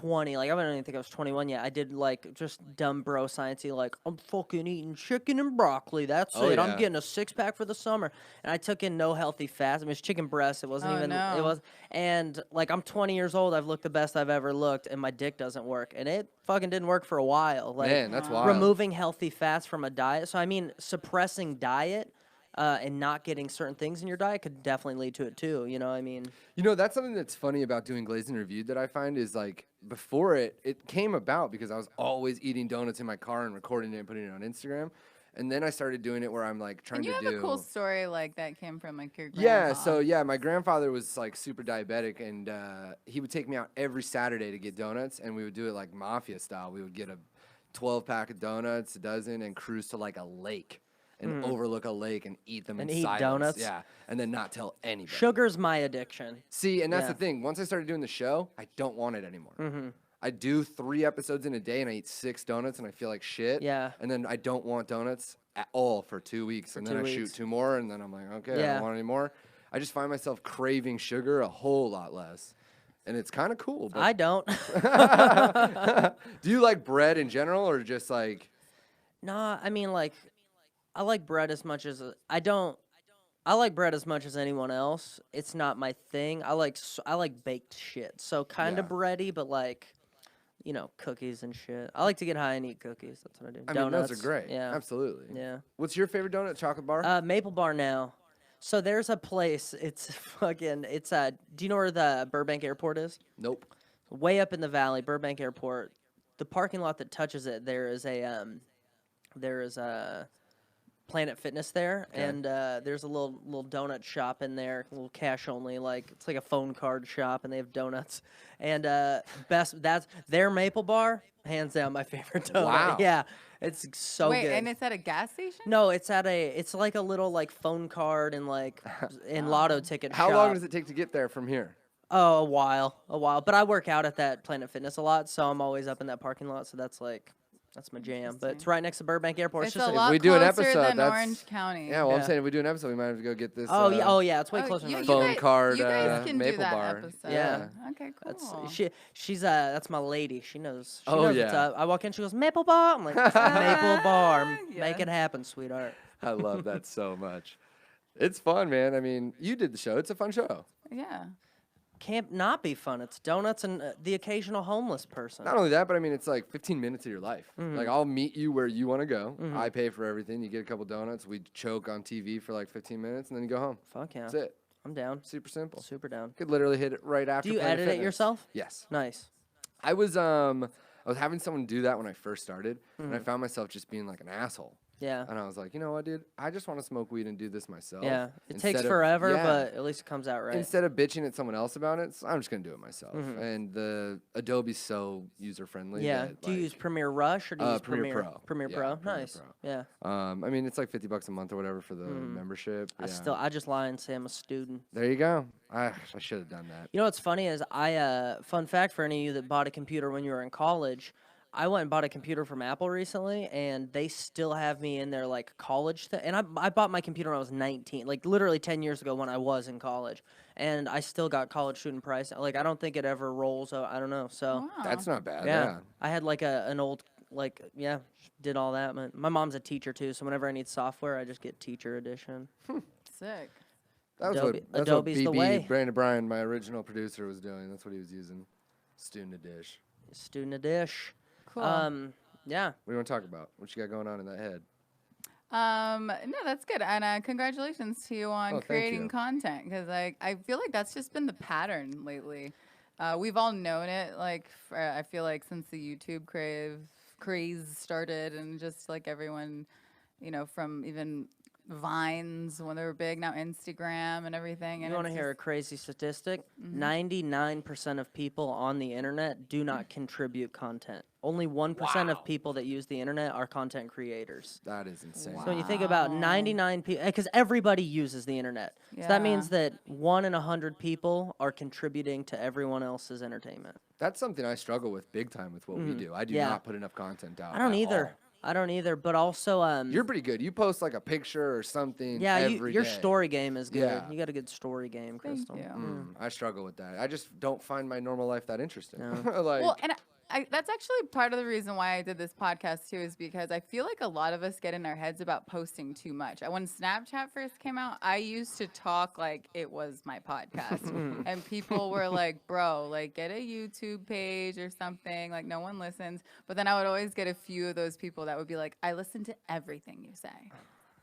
20, like I don't even think I was 21 yet. I did like just dumb bro sciencey, like I'm fucking eating chicken and broccoli. That's Oh, it. yeah. I'm getting a 6-pack for the summer. And I took in no healthy fats. I mean, it was chicken breast. It wasn't Oh, even. no. It was. And like I'm 20 years old. I've looked the best I've ever looked, and my dick doesn't work. And it fucking didn't work for a while. Like Man, that's wild. removing healthy fats from a diet. So I mean, suppressing diet. And not getting certain things in your diet could definitely lead to it too. You know what I mean? That's something that's funny about doing Glazed and Reviewed that I find is like before it came about because I was always eating donuts in my car and recording it and putting it on Instagram. And then I started doing it where I'm like trying And you to have do a cool story like that came from like your grandpa. Yeah, so yeah, my grandfather was like super diabetic, and he would take me out every Saturday to get donuts, and we would do it like mafia style. We would get a 12-pack of donuts, a dozen, and cruise to like a lake and overlook a lake and eat them And in eat silence. donuts? Yeah, and then not tell anybody. Sugar's my addiction. See, and that's Yeah. the thing. Once I started doing the show, I don't want it anymore. I do 3 episodes in a day, and I eat 6 donuts, and I feel like shit. Yeah. And then I don't want donuts at all for 2 weeks, and then 2 I weeks. shoot 2 more, and then I'm like, okay, I Yeah. don't want any more. I just find myself craving sugar a whole lot less, and it's kind of cool. But I don't. do you like bread in general, or just like? Nah, I mean, like, I like bread as much as I don't. I like bread as much as anyone else. It's not my thing. I like baked shit, so kind of Yeah. bready, but like, cookies and shit. I like to get high and eat cookies. That's what I do. I Donuts. mean, those are great. Yeah. Absolutely. Yeah. What's your favorite donut? Chocolate bar? Maple Bar now. So there's a place. It's fucking. It's do you know where the Burbank Airport is? Nope. Way up in the valley, Burbank Airport. The parking lot that touches it, there is a Planet Fitness there, and there's a little donut shop in there, a little cash only, like it's like a phone card shop, and they have donuts. And that's their maple bar, hands down my favorite donut. Wow. Yeah, it's so Wait, good. and it's at a gas station? No, it's like a little like phone card and like in lotto ticket How shop. long does it take to get there from here? Oh, a while. But I work out at that Planet Fitness a lot, so I'm always up in that parking lot. So that's my jam. But it's right next to Burbank Airport. It's just a like lot we do an closer episode, than that's- Orange County. Yeah, well, I'm Yeah. saying if we do an episode, we might have to go get this. yeah, it's way closer. you, than you Orange phone guys, card, you guys can do maple that bar. episode. Yeah. Okay, cool. She's that's my lady. She knows. She Oh, knows yeah. what's up. I walk in, she goes, Maple Bar. I'm like, Maple Bar. Make it Yes. happen, sweetheart. I love that so much. It's fun, man. I mean, you did the show. It's a fun show. Yeah. Can't not be fun. It's donuts and the occasional homeless person. Not only that, but I mean, it's like 15 minutes of your life. Mm-hmm. Like, I'll meet you where you want to go. I pay for everything. You get a couple donuts. We choke on TV for like 15 minutes, and then you go home. Fuck yeah. That's it. I'm down. Super simple. Super down. Could literally hit it right after. Do you Planet edit it Fitness. yourself? Yes. Nice. I was having someone do that when I first started, and I found myself just being like an asshole. Yeah. And I was like, you know what, dude? I just want to smoke weed and do this myself. Yeah. It instead takes of- forever, yeah. but at least it comes out right. Instead of bitching at someone else about it, so I'm just gonna do it myself. Mm-hmm. And the Adobe's so user friendly. Yeah. That, Do you like, use Premiere Rush or do you use Premiere Pro. Premiere Yeah, Pro. Premiere Nice. Pro. Yeah. I mean, it's like $50 a month or whatever for the membership. Yeah. I just lie and say I'm a student. There you go. I should have done that. You know what's funny is fun fact for any of you that bought a computer when you were in college, I went and bought a computer from Apple recently, and they still have me in their like college thing. And I bought my computer when I was 19, like literally 10 years ago when I was in college, and I still got college student price. Like I don't think it ever rolls. I don't know. So Wow. That's not bad. yeah, Yeah. I had like an old did all that. My mom's a teacher too, so whenever I need software, I just get teacher edition. Sick. That was Adobe's what the BB, way. Brandon Bryan, my original producer, was doing. That's what he was using. Student Edition. Student edish. Cool. Yeah. What do you want to talk about? What you got going on in that head? No, that's good. And congratulations to you on Oh, thank creating you. content, because I feel like that's just been the pattern lately. We've all known it, like, I feel like since the YouTube craze started, and just like everyone, from even Vines when they were big, now Instagram and everything. And You want to it's hear a just- crazy statistic? 99% of people on the internet do not contribute content. Only 1% of people that use the internet are content creators. That is insane. So when you think about 99 people, because everybody uses the internet. So that means Yeah. that 1 in 100 people are contributing to everyone else's entertainment. That's something I struggle with big time with what we do. I do Yeah. not put enough content out. I don't at either. all. I don't either. But also, You're pretty good. You post like a picture or something. yeah, every your day. story game is good. Yeah. You got a good story game, Thank Krystal. you. I struggle with that. I just don't find my normal life that interesting. No. like, Well, and that's actually part of the reason why I did this podcast too, is because I feel like a lot of us get in our heads about posting too much. When Snapchat first came out, I used to talk like it was my podcast, and people were like, "Bro, like get a YouTube page or something." Like no one listens. But then I would always get a few of those people that would be like, "I listen to everything you say."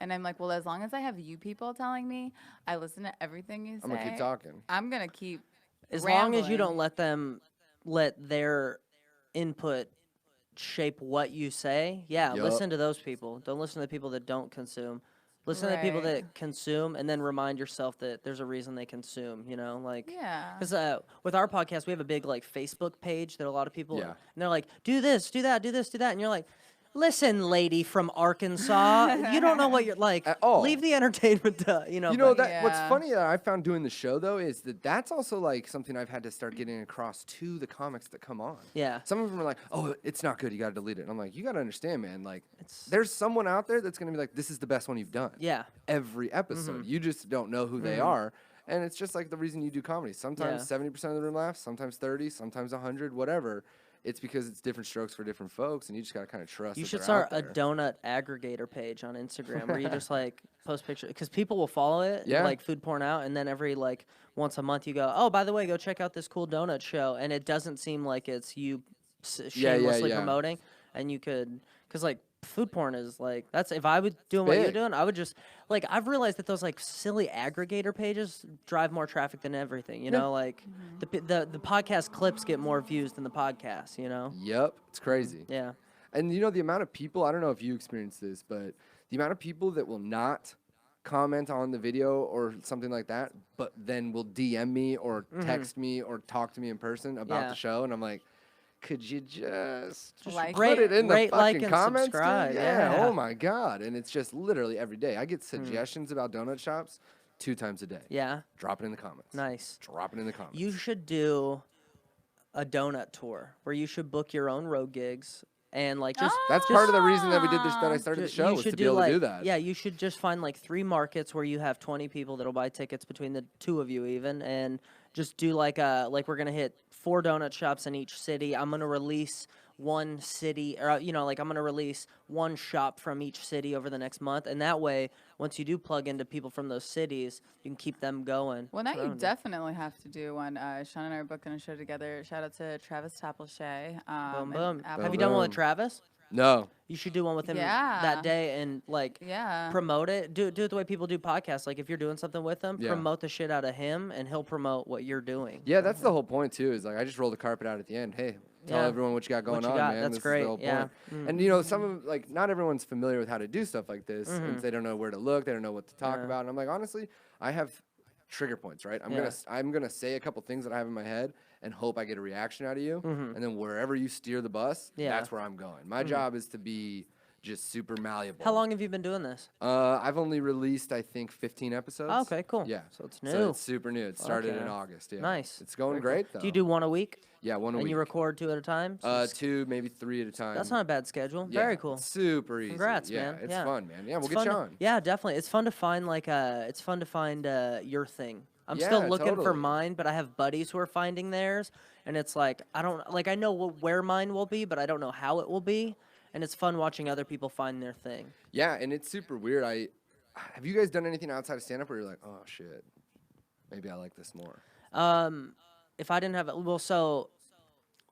And I'm like, well, as long as I have you people telling me I listen to everything you say, I'm gonna keep talking. I'm gonna keep. As long as you rambling. don't let their input shape what you say, Yup. listen to those people. Don't listen to the people that don't consume. Listen to the people Right. that consume, and then remind yourself that there's a reason they consume. Like Yeah. because with our podcast, we have a big like Facebook page that a lot of people, Yeah. and they're like, do this, do that, do this, do that, and you're like, listen, lady from Arkansas, you don't know what you're like. At all. Leave the entertainment to You but- know that what's Yeah. funny that I found doing the show though is that that's also like something I've had to start getting across to the comics that come on. Yeah. Some of them are like, "Oh, it's not good. You got to delete it." And I'm like, "You got to understand, man. Like, It's- there's someone out there that's gonna be like, this is the best one you've done. Yeah. Every episode, you just don't know who they are." And it's just like the reason you do comedy. Sometimes Yeah. 70% of the room laughs, sometimes 30, sometimes 100, whatever. It's because it's different strokes for different folks, and you just gotta kind of trust. You that should they're start out a there. donut aggregator page on Instagram where you just like post pictures because people will follow it, Yeah. like food porn out, and then every like once a month you go, oh, by the way, go check out this cool donut show, and it doesn't seem like it's you shamelessly yeah. promoting, and you could because like food porn is like that's if I was doing what you're big. doing, I would just like I've realized that those like silly aggregator pages drive more traffic than everything. Like the podcast clips get more views than the podcast. Yep, it's crazy. Yeah. And the amount of people, I don't know if you experienced this, but the amount of people that will not comment on the video or something like that, but then will DM me or text me or talk to me in person about the show, and I'm like, could you just Like put it in the rate, like, fucking and comments, subscribe, dude? yeah. Oh my god! And it's just literally every day. I get suggestions about donut shops 2 times a day. Yeah. Drop it in the comments. Nice. Drop it in the comments. You should do a donut tour where you should book your own road gigs and like just That's part of the reason that we did this. That I started the you show was should to be able like, to do that. Yeah, you should just find like 3 markets where you have 20 people that'll buy tickets between the 2 of you even, and just do like we're gonna hit 4 donut shops in each city. I'm gonna release one city, or like I'm gonna release one shop from each city over the next month, and that way, once you do plug into people from those cities, you can keep them going. Well, now you forever. definitely have to do one. Sean and I are booking a show together. Shout out to Travis Tapleshay. Boom, and boom. Apple- Have you done one with Boom. Travis? No. You should do one with him Yeah. that day and like Yeah. promote it. Do it the way people do podcasts. Like if you're doing something with him, Yeah. promote the shit out of him, and he'll promote what you're doing. Yeah, that's the whole point too. Is like I just roll the carpet out at the end. Hey, tell Yeah. everyone what you got going What you on, got, man. that's This great, is the whole yeah. point. And some of like not everyone's familiar with how to do stuff like this, and they don't know where to look. They don't know what to talk about. And I'm like, honestly, I have trigger points, right? I'm gonna say a couple things that I have in my head and hope I get a reaction out of you, and then wherever you steer the bus, that's where I'm going. My job is to be just super malleable. How long have you been doing this? I've only released, I think, 15 episodes. Oh, okay, cool. Yeah. So it's new. So it's super new. It started Okay. in August. Yeah. Nice. It's going Very great, cool. though. Do you do one a week? Yeah, one a And week. you record 2 at a time? So it's- 2, maybe 3 at a time. that's not a bad schedule. Yeah, Very cool. Super easy. Congrats, yeah, man. It's Yeah. fun, man. Yeah, we'll It's get fun you to- on. Yeah, definitely. It's fun to find your thing. I'm Yeah, still looking for totally. mine, but I have buddies who are finding theirs, and it's like I know where mine will be, but I don't know how it will be, and it's fun watching other people find their thing. Yeah, and it's super weird. Have you guys done anything outside of stand-up where you're like, oh, shit, maybe I like this more? If I didn't have it, well, so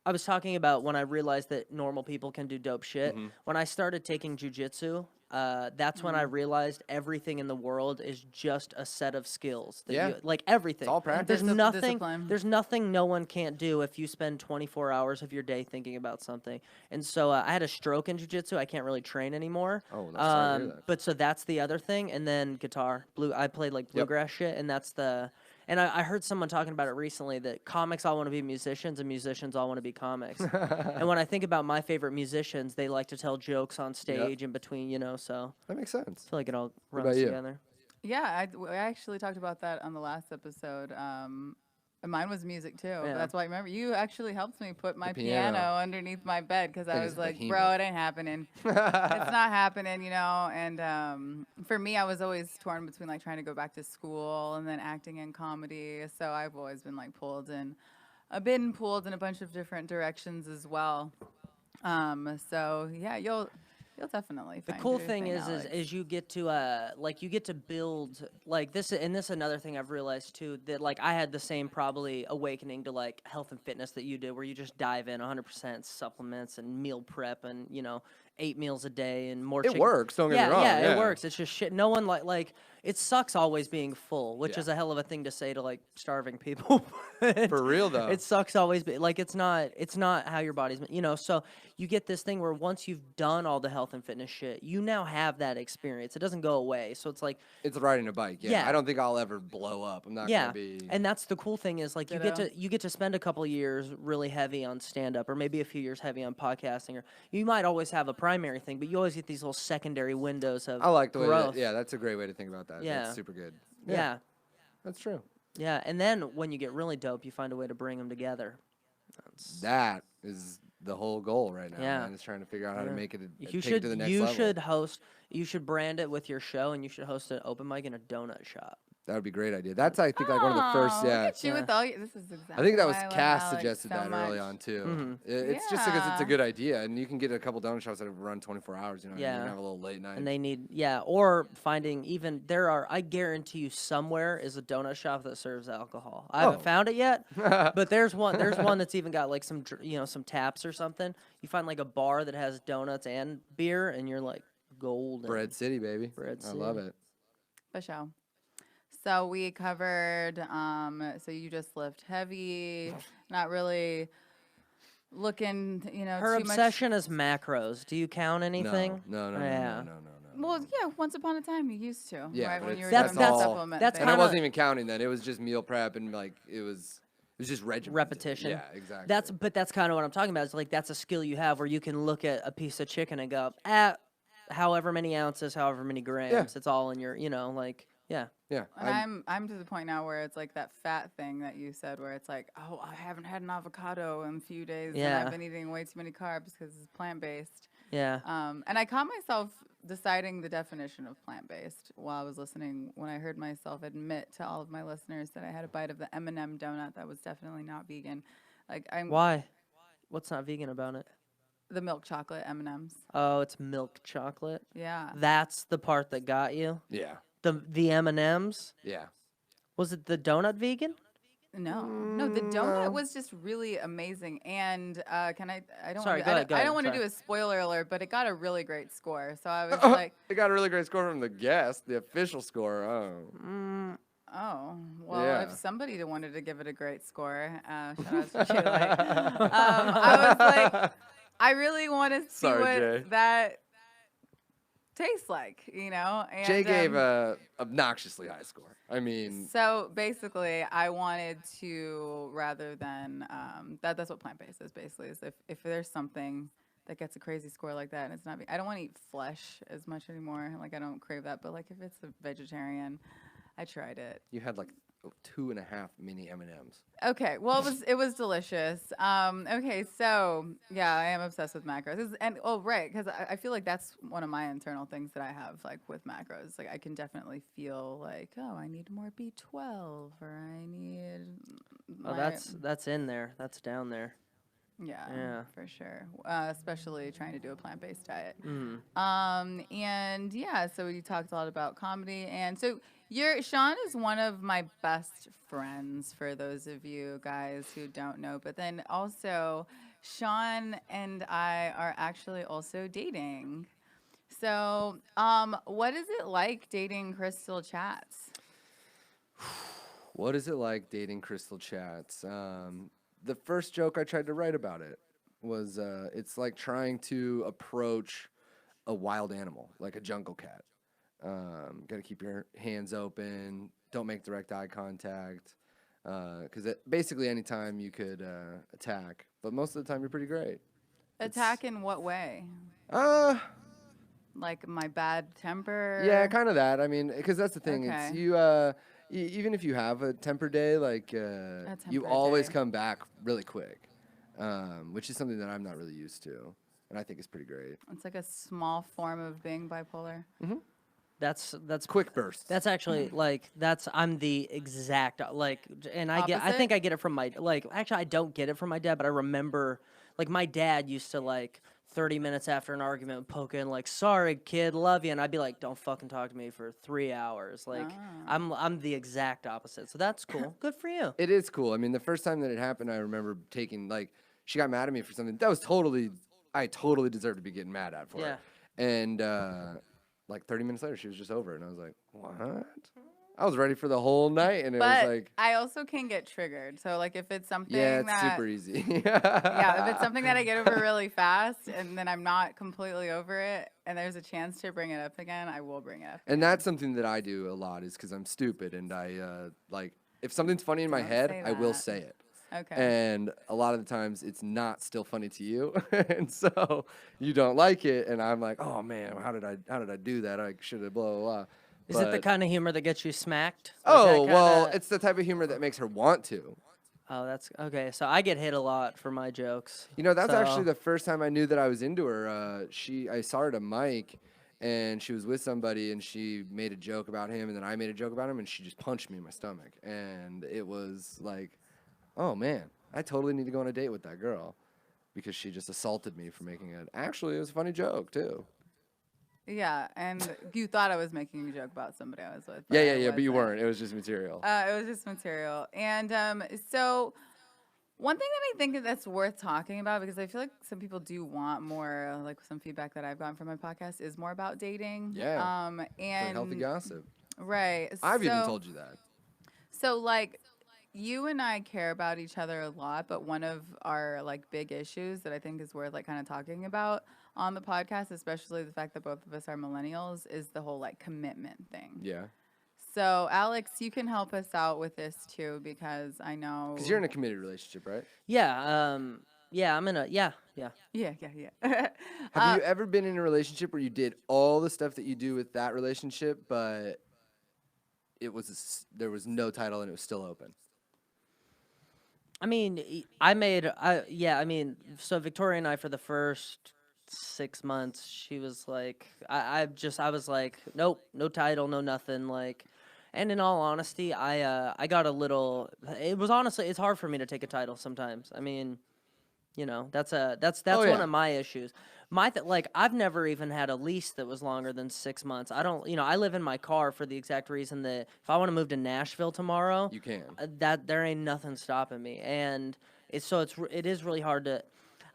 I was talking about when I realized that normal people can do dope shit. When I started taking jujitsu, that's when I realized everything in the world is just a set of skills. That Yeah. like everything. It's all practice. There's nothing. Discipline. There's nothing no one can't do if you spend 24 hours of your day thinking about something. And so I had a stroke in jujitsu. I can't really train anymore. Oh, that's sorry to hear that. But so that's the other thing. And then guitar. I played like bluegrass shit, and that's the. And I heard someone talking about it recently that comics all want to be musicians and musicians all want to be comics. And when I think about my favorite musicians, they like to tell jokes on stage in between, so That makes sense. I feel like it all What runs about you? together. Yeah, I actually talked about that on the last episode. Mine was music too. Yeah. That's why remember you actually helped me put my piano. piano underneath my bed because I Thing was is like, behemoth. bro, it ain't happening. It's not happening, And for me, I was always torn between like trying to go back to school and then acting in comedy. So I've always been like pulled in a bunch of different directions as well. So yeah, you'll definitely The find cool your thing is Alex. you get to build like this, and this is another thing I've realized too, that like I had the same probably awakening to like health and fitness that you did, where you just dive in 100% supplements and meal prep and 8 meals a day and more. It works, don't get me wrong, Yeah, yeah. it works. It's just shit. No one like it sucks always being full, which Yeah. is a hell of a thing to say to like starving people. For real, though. It sucks always, like it's not how your body's, so you get this thing where once you've done all the health and fitness shit, you now have that experience. It doesn't go away. So it's like, It's riding a bike. Yeah. Yeah. I don't think I'll ever blow up. I'm not yeah. gonna be. And that's the cool thing is like Ditto. you get to spend a couple years really heavy on stand up, or maybe a few years heavy on podcasting, or you might always have a primary thing, but you always get these little secondary windows of I like the way. growth. Yeah, that's a great way to think about that. Yeah. That's super good. Yeah. That's true. Yeah. And then when you get really dope, you find a way to bring them together. That is the whole goal right now. Yeah. Man, is trying to figure out how to make it. You take should it to the next level. You should brand it with your show, and you should host an open mic in a donut shop. That would be a great idea. That's I think like one of the first. Aw, Yeah. Look at you with all your, this is exactly I think that was why I love Cass Alex suggested so that early much. on too. Mm-hmm. It's just because it's a Yeah. good idea, and you can get a couple donut shops that run 24 hours. You know, Yeah. you can have a little late night. And they need, or finding I guarantee you somewhere is a donut shop that serves alcohol. I haven't Oh. found it yet, but there's one that's even got like some, some taps or something. You find like a bar that has donuts and beer, and you're like golden. Bread City, baby. Bread I love City. it. For sure. So we covered, so you just lift heavy, not really looking, Her too much. obsession is macros. Do you count anything? No, Yeah. no. Well, yeah, once upon a time you used to, Yeah, right? but When you were that's- doing the that's- supplement that's thing. And I kinda- wasn't even counting that. It was just meal prep and like it was just regimented. Repetition. Yeah, exactly. That's kind of what I'm talking about. It's like that's a skill you have where you can look at a piece of chicken and go at however many ounces, however many grams. It's all in your, like yeah. yeah. And I'm to the point now where it's like that fat thing that you said, where it's like, oh, I haven't had an avocado in a few days, and Yeah. I've been eating way too many carbs because it's plant-based. Yeah. And I caught myself deciding the definition of plant-based while I was listening when I heard myself admit to all of my listeners that I had a bite of the M&M donut that was definitely not vegan. Like Why? What's not vegan about it? the milk chocolate M&Ms. Oh, it's milk chocolate. Yeah. That's the part that got you. yeah. The M&Ms. Yeah. Was it the donut vegan? No, the donut was just really amazing. And can I don't Sorry, wanna, go I ahead, don't, I don't sorry. want to do a spoiler alert, but it got a really great score. So I was like, It got a really great score from the guest, the official score. Oh. oh, well, Yeah. if somebody wanted to give it a great score, shout out to Julie. I was like, I really want to see Sorry, what Jay. that tastes like, And, Jay gave a obnoxiously high score. I mean, So basically, I wanted to, rather than that's what plant-based is. Basically, is if there's something that gets a crazy score like that, and it's not, I don't want to eat flesh as much anymore. Like I don't crave that. But like if it's a vegetarian, I tried it. you had like 2.5 mini M&Ms. Okay, well it was delicious. Okay, so yeah, I am obsessed with macros, right, because I feel like that's one of my internal things that I have like with macros. Like I can definitely feel like, oh, I need more B12, or I need. Oh, that's in there. That's down there. Yeah, for sure. Especially trying to do a plant-based diet. Mm. And yeah, so we talked a lot about comedy, and so Sean is one of my best friends, for those of you guys who don't know. But then also, Sean and I are actually also dating. So, what is it like dating Krystle Chats? What is it like dating Krystle Chats? The first joke I tried to write about it was it's like trying to approach a wild animal, like a jungle cat. Got to keep your hands open. Don't make direct eye contact. Because basically any time you could attack, but most of the time you're pretty great. Attack in what way? Like my bad temper? Yeah, kind of that. I mean, because that's the thing. Okay. It's you. Even if you have a temper day, like you temper always day. come back really quick, which is something that I'm not really used to, and I think is pretty great. It's like a small form of being bipolar. That's Quick bursts. That's actually like I'm the exact like, and I Opposite? think I get it from my actually I don't get it from my dad, but I remember like my dad used to like 30 minutes after an argument poke in like, sorry kid, love you, and I'd be like, don't fucking talk to me for 3 hours. Like I'm the exact opposite, so that's cool. Good for you. It is cool. I mean, the first time that it happened, I remember taking like she got mad at me for something that was I totally deserved to be getting mad at for Yeah. it, and like 30 minutes later, she was just over it, and I was like, what? I was ready for the whole night, and it But was like, I also can get triggered. So like if it's something yeah, it's that super easy. yeah, if it's something that I get over really fast and then I'm not completely over it and there's a chance to bring it up again, I will bring it up. And that's something that I do a lot is because I'm stupid, and I like if something's funny in my Don't head, say I will that. say it. Okay. And a lot of the times it's not still funny to you, and so you don't like it, and I'm like, oh man, how did I do that? I should have blah blah blah. Is it the But- kind of humor that gets you smacked? Oh Like that well, kinda- it's the type of humor that makes her want to. Oh, that's okay. So I get hit a lot for my jokes. You know, that's actually So- the first time I knew that I was into her. I saw her at a mic, and she was with somebody, and she made a joke about him, and then I made a joke about him, and she just punched me in my stomach, and it was like, oh man, I totally need to go on a date with that girl, because she just assaulted me for making it. Actually, it was a funny joke too. Yeah, and you thought I was making a joke about somebody I was with. Yeah, but you weren't. It was just material. It was just material. And so one thing that I think that's worth talking about, because I feel like some people do want more, like some feedback that I've gotten from my podcast is more about dating. Yeah. For And healthy gossip. right. I've even so- told you that. So like you and I care about each other a lot, but one of our like big issues that I think is worth like kind of talking about on the podcast, especially the fact that both of us are millennials, is the whole like commitment thing. Yeah. So, Alex, you can help us out with this too, because I know. Because you're in a committed relationship, right? Yeah. Yeah. I'm in a. Yeah. Yeah. Yeah, yeah, yeah. Have you ever been in a relationship where you did all the stuff that you do with that relationship, but there was no title and it was still open? I mean, yeah, I mean, so Victoria and I, for the first 6 months, she was like, I was like, nope, no title, no nothing, like, and in all honesty, I got a little, it's hard for me to take a title sometimes. I mean, you know, that's Oh, one yeah. of my issues. Like, I've never even had a lease that was longer than 6 months. I don't, I live in my car for the exact reason that if I want to move to Nashville tomorrow, You can. that there ain't nothing stopping me. And it is really hard to.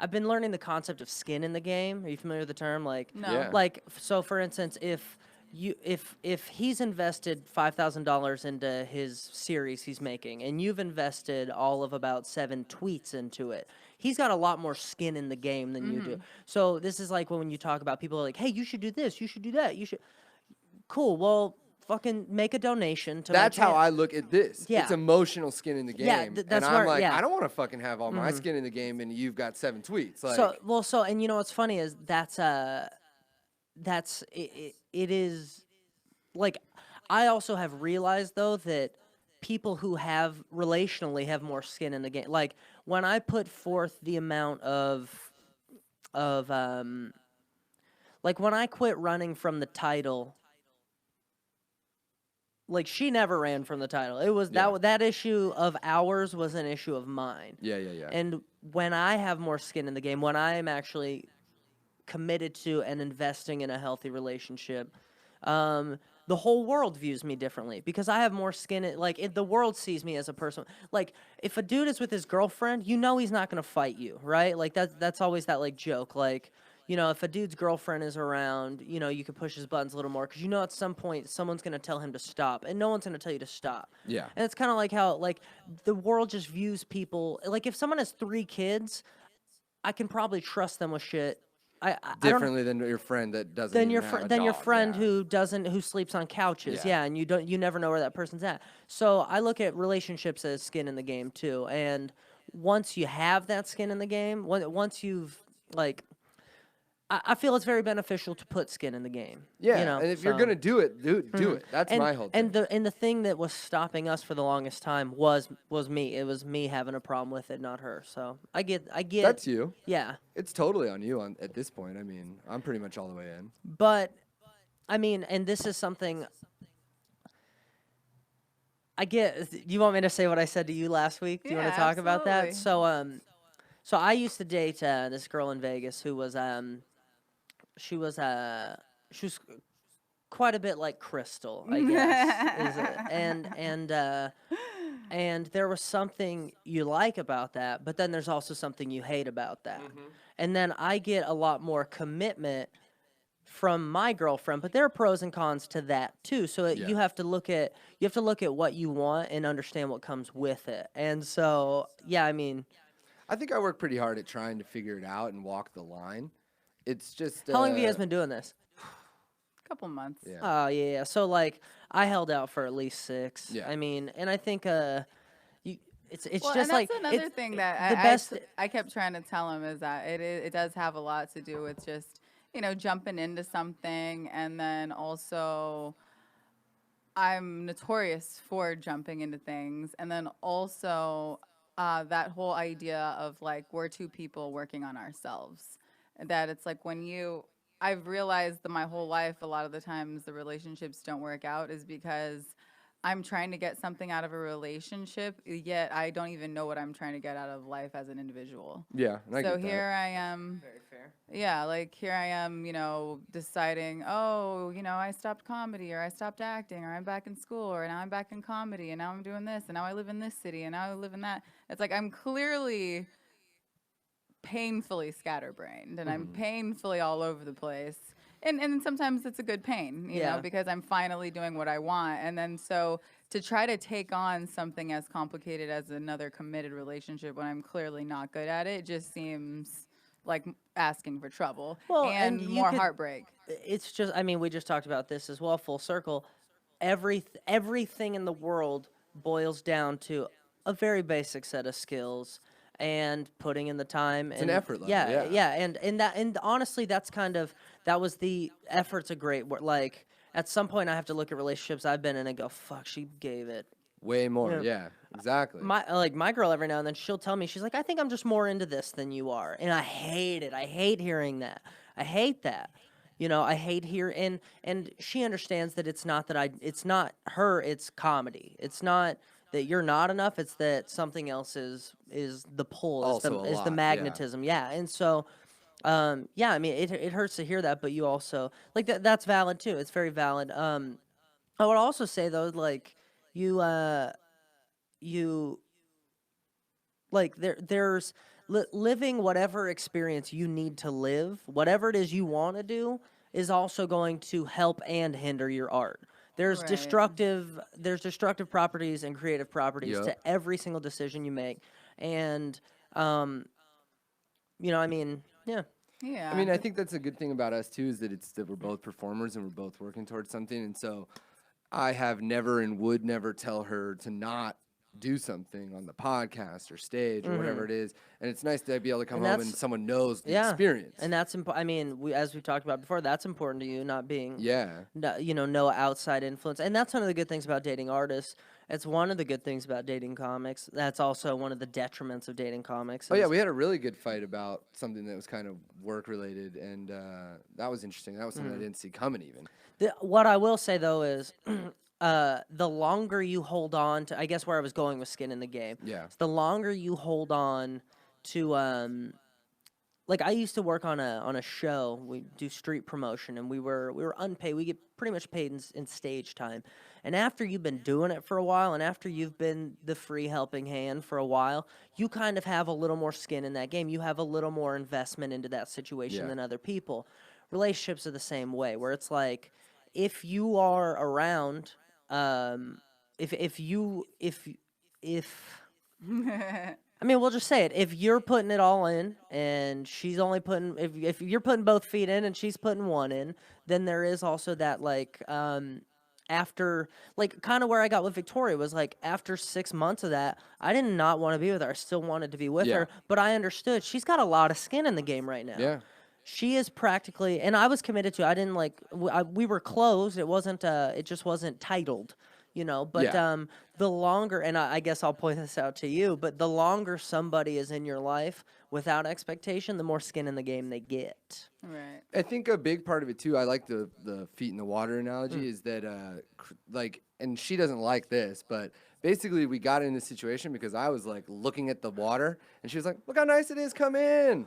I've been learning the concept of skin in the game. Are you familiar with the term? Like, No. Yeah. like, so for instance, if he's invested $5,000 into his series he's making, and you've invested all of about 7 tweets into it, he's got a lot more skin in the game than you do. So this is like when you talk about people are like, hey, you should do this, you should do that, you should. Cool. Well, fucking make a donation to. That's my how I look at this. Yeah. It's emotional skin in the game. Yeah, that's and I'm where- like, yeah. I don't want to fucking have all my skin in the game and you've got 7 tweets. Like, And you know what's funny is it is like, I also have realized though that people who have relationally have more skin in the game. Like, when I put forth the amount of like, when I quit running from the title, like, she never ran from the title. It was Yeah. that issue of ours was an issue of mine. yeah, yeah, yeah. And when I have more skin in the game, when I am actually committed to and investing in a healthy relationship, the whole world views me differently because I have more skin. The world sees me as a person. Like, if a dude is with his girlfriend, you know he's not gonna fight you, right? Like, that's always that like joke. Like, if a dude's girlfriend is around, you can push his buttons a little more because at some point someone's gonna tell him to stop, and no one's gonna tell you to stop. Yeah. And it's kind of like how the world just views people. Like, if someone has 3 kids, I can probably trust them with shit. I don't Differently than your friend that doesn't than even your have a than your dog, friend yeah. who sleeps on couches, Yeah. and you never know where that person's at. So I look at relationships as skin in the game too. And once you have that skin in the game, once you've I feel it's very beneficial to put skin in the game. Yeah, and if you're gonna do it, do it. That's my whole thing. And the thing that was stopping us for the longest time was me. It was me having a problem with it, not her. So I get. That's you. Yeah. It's totally on you at this point. I mean, I'm pretty much all the way in. But, I mean, and this is something I get. You want me to say what I said to you last week? Do you want to talk about that? absolutely. So I used to date this girl in Vegas who was she was quite a bit like Krystal, I guess. And there was something you like about that, but then there's also something you hate about that. And then I get a lot more commitment from my girlfriend, but there are pros and cons to that too. So you have to look at what you want and understand what comes with it. And so, yeah, I mean, I think I work pretty hard at trying to figure it out and walk the line. It's just how long have you guys been doing this? Couple months. Yeah. Oh yeah. So I held out for at least 6. Yeah. I mean, and I think it's Well, just and that's another thing that the best. I kept trying to tell him is that it does have a lot to do with just jumping into something, and then also I'm notorious for jumping into things, and then also that whole idea of like we're 2 people working on ourselves. That it's like I've realized that my whole life, a lot of the times the relationships don't work out is because I'm trying to get something out of a relationship, yet I don't even know what I'm trying to get out of life as an individual. Yeah, and I So get that. here I am. Very fair. Yeah, like here I am, deciding, I stopped comedy, or I stopped acting, or I'm back in school, or now I'm back in comedy, and now I'm doing this, and now I live in this city, and now I live in that. It's like I'm clearly painfully scatterbrained, and I'm painfully all over the place. And sometimes it's a good pain, you know, because I'm finally doing what I want. And then so to try to take on something as complicated as another committed relationship when I'm clearly not good at it just seems like asking for trouble Well, and and you more could- heartbreak. It's just, I mean, we just talked about this as well, full circle. Everything in the world boils down to a very basic set of skills and putting in the time. It's an effort level, yeah. and honestly, that was the effort's a great word. Like, at some point, I have to look at relationships I've been in and go, fuck, she gave it. Way more, Yeah. yeah, exactly. My girl every now and then she'll tell me, she's like, I think I'm just more into this than you are, and I hate it. I hate hearing that. I hate that. I hate and she understands that it's not her, it's comedy. It's not that you're not enough, it's that something else is the pull, Also a is the lot, yeah. magnetism. Yeah. And so yeah, I mean it hurts to hear that, but you also like that's valid too. It's very valid. I would also say though, like you like there's living whatever experience you need to live, whatever it is you want to do, is also going to help and hinder your art. There's Right. destructive properties and creative properties Yep. to every single decision you make, and I mean, yeah. Yeah. I mean, I think that's a good thing about us too, is that we're both performers and we're both working towards something. And so I have never and would never tell her to not do something on the podcast or stage or whatever it is. And it's nice to be able to come And home that's- and someone knows the Yeah. experience. And that's I mean, as we've talked about before, that's important to you, not being yeah. no outside influence. And that's one of the good things about dating artists. It's one of the good things about dating comics. That's also one of the detriments of dating comics. Oh, yeah, is- we had a really good fight about something that was kind of work-related, and that was interesting. That was something I didn't see coming even. What I will say, though, is the longer you hold on to, I guess where I was going with skin in the game. Yeah. The longer you hold on to, like I used to work on a show. We do street promotion, and we were unpaid. We get pretty much paid in stage time. And after you've been doing it for a while, and after you've been the free helping hand for a while, you kind of have a little more skin in that game. You have a little more investment into that situation Yeah. than other people. Relationships are the same way, where it's like, if you are around, if I mean, we'll just say it. If you're putting it all in, and she's only putting, if you're putting both feet in and she's putting one in, then there is also that like, after, like, kind of where I got with Victoria was like, after 6 months of that, I did not want to be with her. I still wanted to be with Yeah. her, but I understood she's got a lot of skin in the game right now. Yeah. She is practically, and I was committed to. I didn't like. We were closed. It wasn't. It just wasn't titled, But Yeah. the longer, and I guess I'll point this out to you, but the longer somebody is in your life without expectation, the more skin in the game they get. Right. I think a big part of it too, I like the feet in the water analogy, is that like, and she doesn't like this, but basically we got in this situation because I was like looking at the water and she was like, look how nice it is, come in.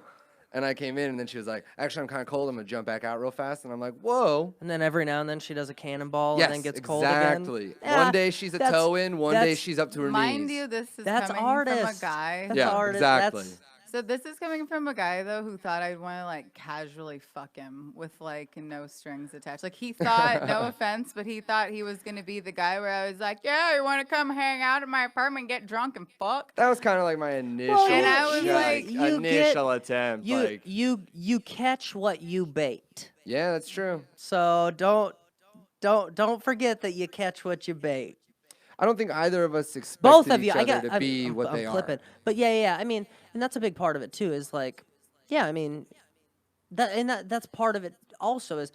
And I came in and then she was like, actually I'm kind of cold, I'm gonna jump back out real fast. And I'm like, whoa. And then every now and then she does a cannonball Yes, and then gets cold again. exactly. Yeah, One day she's a that's- toe in, one day that's- she's up to her Mind knees. you, this is That's coming artist. from a guy. That's Yeah, artist. exactly. So this is coming from a guy though who thought I'd want to like casually fuck him with like no strings attached. Like he thought, no offense, but he thought he was gonna be the guy where I was like, yeah, you want to come hang out at my apartment, get drunk and fuck. That was kind of like my initial, and I was like, initial attempt. You catch what you bait. Yeah, that's true. So don't forget that you catch what you bait. I don't think either of us expected Both of you, each other to I'm, be what I'm they clipping. are. But yeah. I mean, and that's a big part of it too. Is like, yeah, I mean, that's part of it. Also, is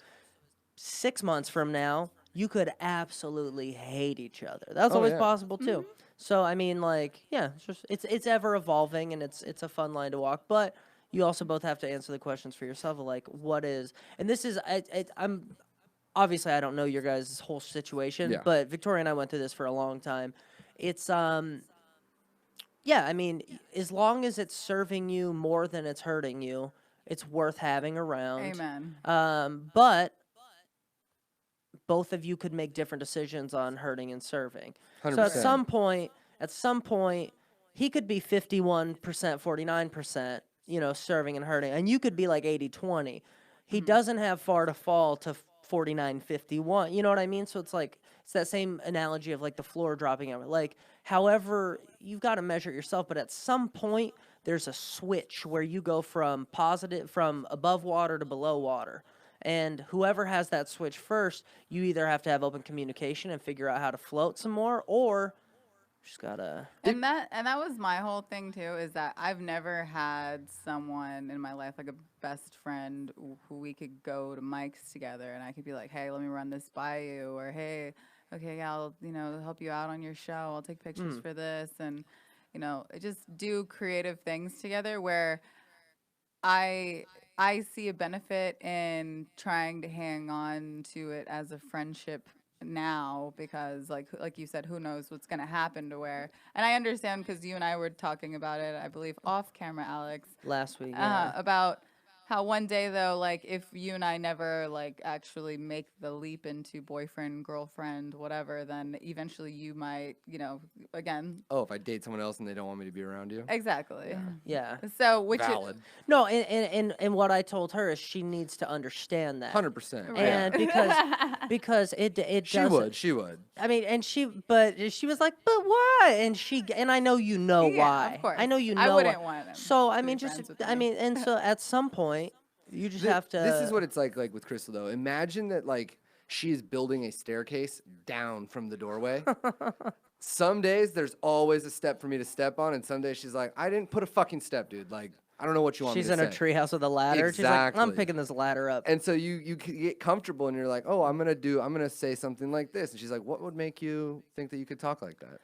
6 months from now, you could absolutely hate each other. That's always yeah. possible too. So I mean, like, yeah, it's ever evolving, and it's a fun line to walk. But you also both have to answer the questions for yourself of like, what is, and this is I'm. Obviously, I don't know your guys' whole situation, Yeah. but Victoria and I went through this for a long time. It's, yeah, I mean, as long as it's serving you more than it's hurting you, it's worth having around. Amen. But both of you could make different decisions on hurting and serving. So at 100%. some point, he could be 51%, 49%, serving and hurting, and you could be like 80-20. He doesn't have far to fall 49.51. You know what I mean? So it's like it's that same analogy of like the floor dropping out. Like, however, you've got to measure it yourself, but at some point there's a switch where you go from above water to below water. And whoever has that switch first, you either have to have open communication and figure out how to float some more, or just gotta. And that was my whole thing too, is that I've never had someone in my life, like a best friend who we could go to Mike's together and I could be like, hey, let me run this by you, or hey, okay, yeah, I'll help you out on your show. I'll take pictures for this, and just do creative things together where I see a benefit in trying to hang on to it as a friendship now, because like you said, who knows what's going to happen to where, and I understand because you and I were talking about it, I believe off camera, Alex, Last week, about how one day though, like if you and I never like actually make the leap into boyfriend, girlfriend, whatever, then eventually you might, again. Oh, if I date someone else and they don't want me to be around you? Exactly. Yeah. So Valid. No, and what I told her is she needs to understand that. 100%. And because it She would. I mean, she was like, but why? And I know why. Of course. I know I why. wouldn't want him So I to be mean, friends just with I me. mean, and so at some point you just have to. This is what it's like with Krystal though. Imagine that like she is building a staircase down from the doorway. Some days there's always a step for me to step on, and some days she's like, I didn't put a fucking step, dude. Like, I don't know what you want She's me to in say. her treehouse with a ladder. She's like, I'm Exactly. picking this ladder up. And so you get comfortable, and you're like, oh, I'm gonna say something like this, and she's like, what would make you think that you could talk like that?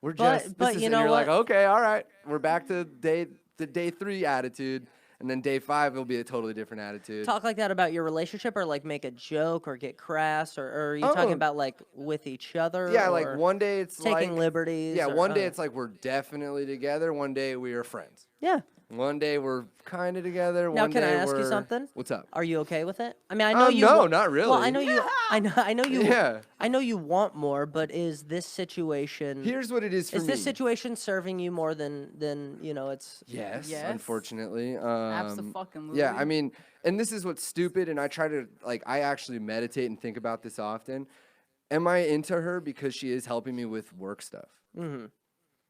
We're just, but this is, you and know you're what? like, okay, all right, we're back to day 3 attitude, and then day 5 it'll be a totally different attitude. Talk like that about your relationship, or like make a joke, or get crass, or are you talking about like with each other? Yeah, or like one day it's taking like liberties. Yeah, or, one day it's like we're definitely together. One day we are friends. yeah. One day we're kind of together. Now, One can day I ask you we're... something? What's up? Are you okay with it? I mean, I know you. No, not really. Well, I know you. I know you. Yeah. I know you want more, but is this situation? Here's what it is for me. Is this situation serving you more than it's? Yes, Yes. unfortunately. Abso-fucking-lutely. Yeah, I mean, and this is what's stupid, and I try to, like, I actually meditate and think about this often. Am I into her because she is helping me with work stuff? Mm-hmm.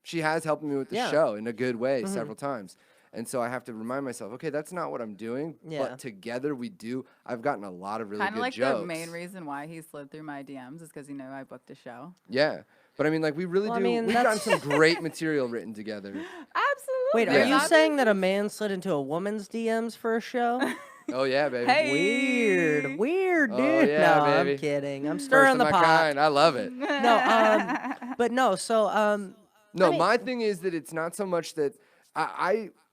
She has helped me with the show in a good way several times. And so I have to remind myself, okay, that's not what I'm doing, but together we do. I've gotten a lot of really Kind good of like jokes. the main reason why he slid through my DMs is because I booked a show. Yeah. But I mean, like, we really Well, I do. mean, We've gotten some great material written together. Absolutely. Wait, are Yeah. you saying that a man slid into a woman's DMs for a show? Oh, yeah, baby. Hey. Weird, dude. Oh, yeah, no, baby. I'm kidding. I'm First stirring of the my pot. kind. I love it. No, but no. So, No, I mean- my thing is that it's not so much that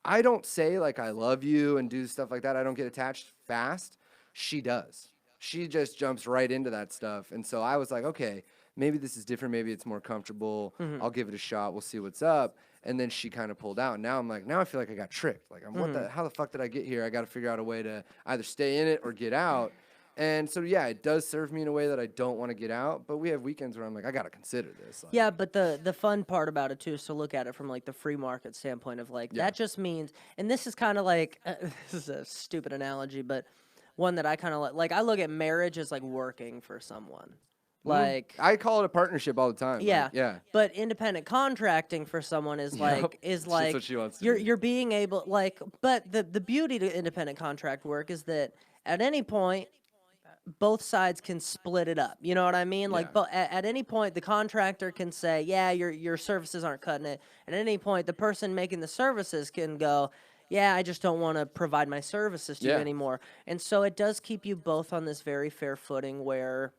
I don't say like I love you and do stuff like that. I don't get attached fast. She does. She just jumps right into that stuff. And so I was like, okay, maybe this is different. Maybe it's more comfortable. I'll give it a shot. We'll see what's up. And then she kind of pulled out. Now I'm like, now I feel like I got tricked. Like, how the fuck did I get here? I got to figure out a way to either stay in it or get out. And so, yeah, it does serve me in a way that I don't want to get out. But we have weekends where I'm like, I got to consider this. Like, yeah, but the fun part about it too is to look at it from like the free market standpoint of like that just means, and this is kind of like this is a stupid analogy, but one that I kind of like I look at marriage as like working for someone. Like I call it a partnership all the time. yeah, Like, yeah. But independent contracting for someone is like That's what she wants to do. you're being able like, but the beauty to independent contract work is that at any point both sides can split it up. You know what I mean? Like, but at any point the contractor can say, yeah, your services aren't cutting it. At any point the person making the services can go, yeah, I just don't want to provide my services to you anymore. And so it does keep you both on this very fair footing where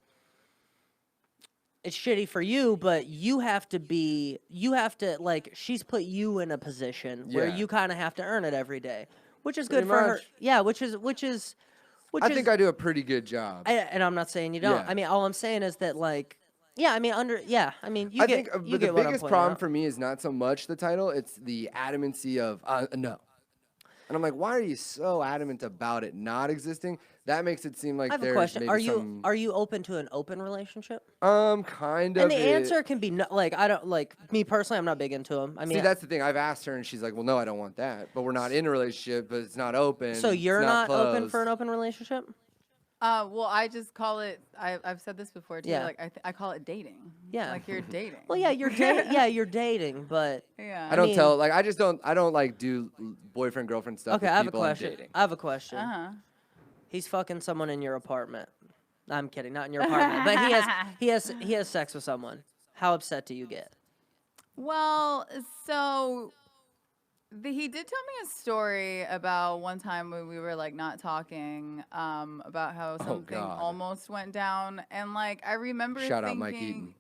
it's shitty for you, but you have to like, she's put you in a position where you kind of have to earn it every day, which is good Pretty for her. much. Yeah, which is I think I do a pretty good job. and I'm not saying you don't. Yeah. I mean, all I'm saying is that like, yeah, I mean, I mean, you I get, think you but get the what I'm biggest pointing problem out. for me is not so much the title, it's the adamancy of no. And I'm like, why are you so adamant about it not existing? That makes it seem like I have a there's question. maybe Are you open to an open relationship? kind of. And the answer can be no, like, I don't like me personally. I'm not big into them. I mean, See, that's the thing. I've asked her, and she's like, "Well, no, I don't want that." But we're not in a relationship, but it's not open. so you're it's not open closed. for an open relationship? Well, I just call it. I've said this before too. Yeah. Like I call it dating. Yeah. Like you're dating. Well, yeah, you're dating, but Yeah. I don't mean- tell like I don't like do boyfriend girlfriend stuff. okay, with I have a people I'm question. dating. I have a question. Uh-huh. He's fucking someone in your apartment. I'm kidding, not in your apartment, but he has sex with someone. How upset do you get? Well, so he did tell me a story about one time when we were like not talking, about how something God. almost went down, and like I remember Shout out thinking, Mike Eaton.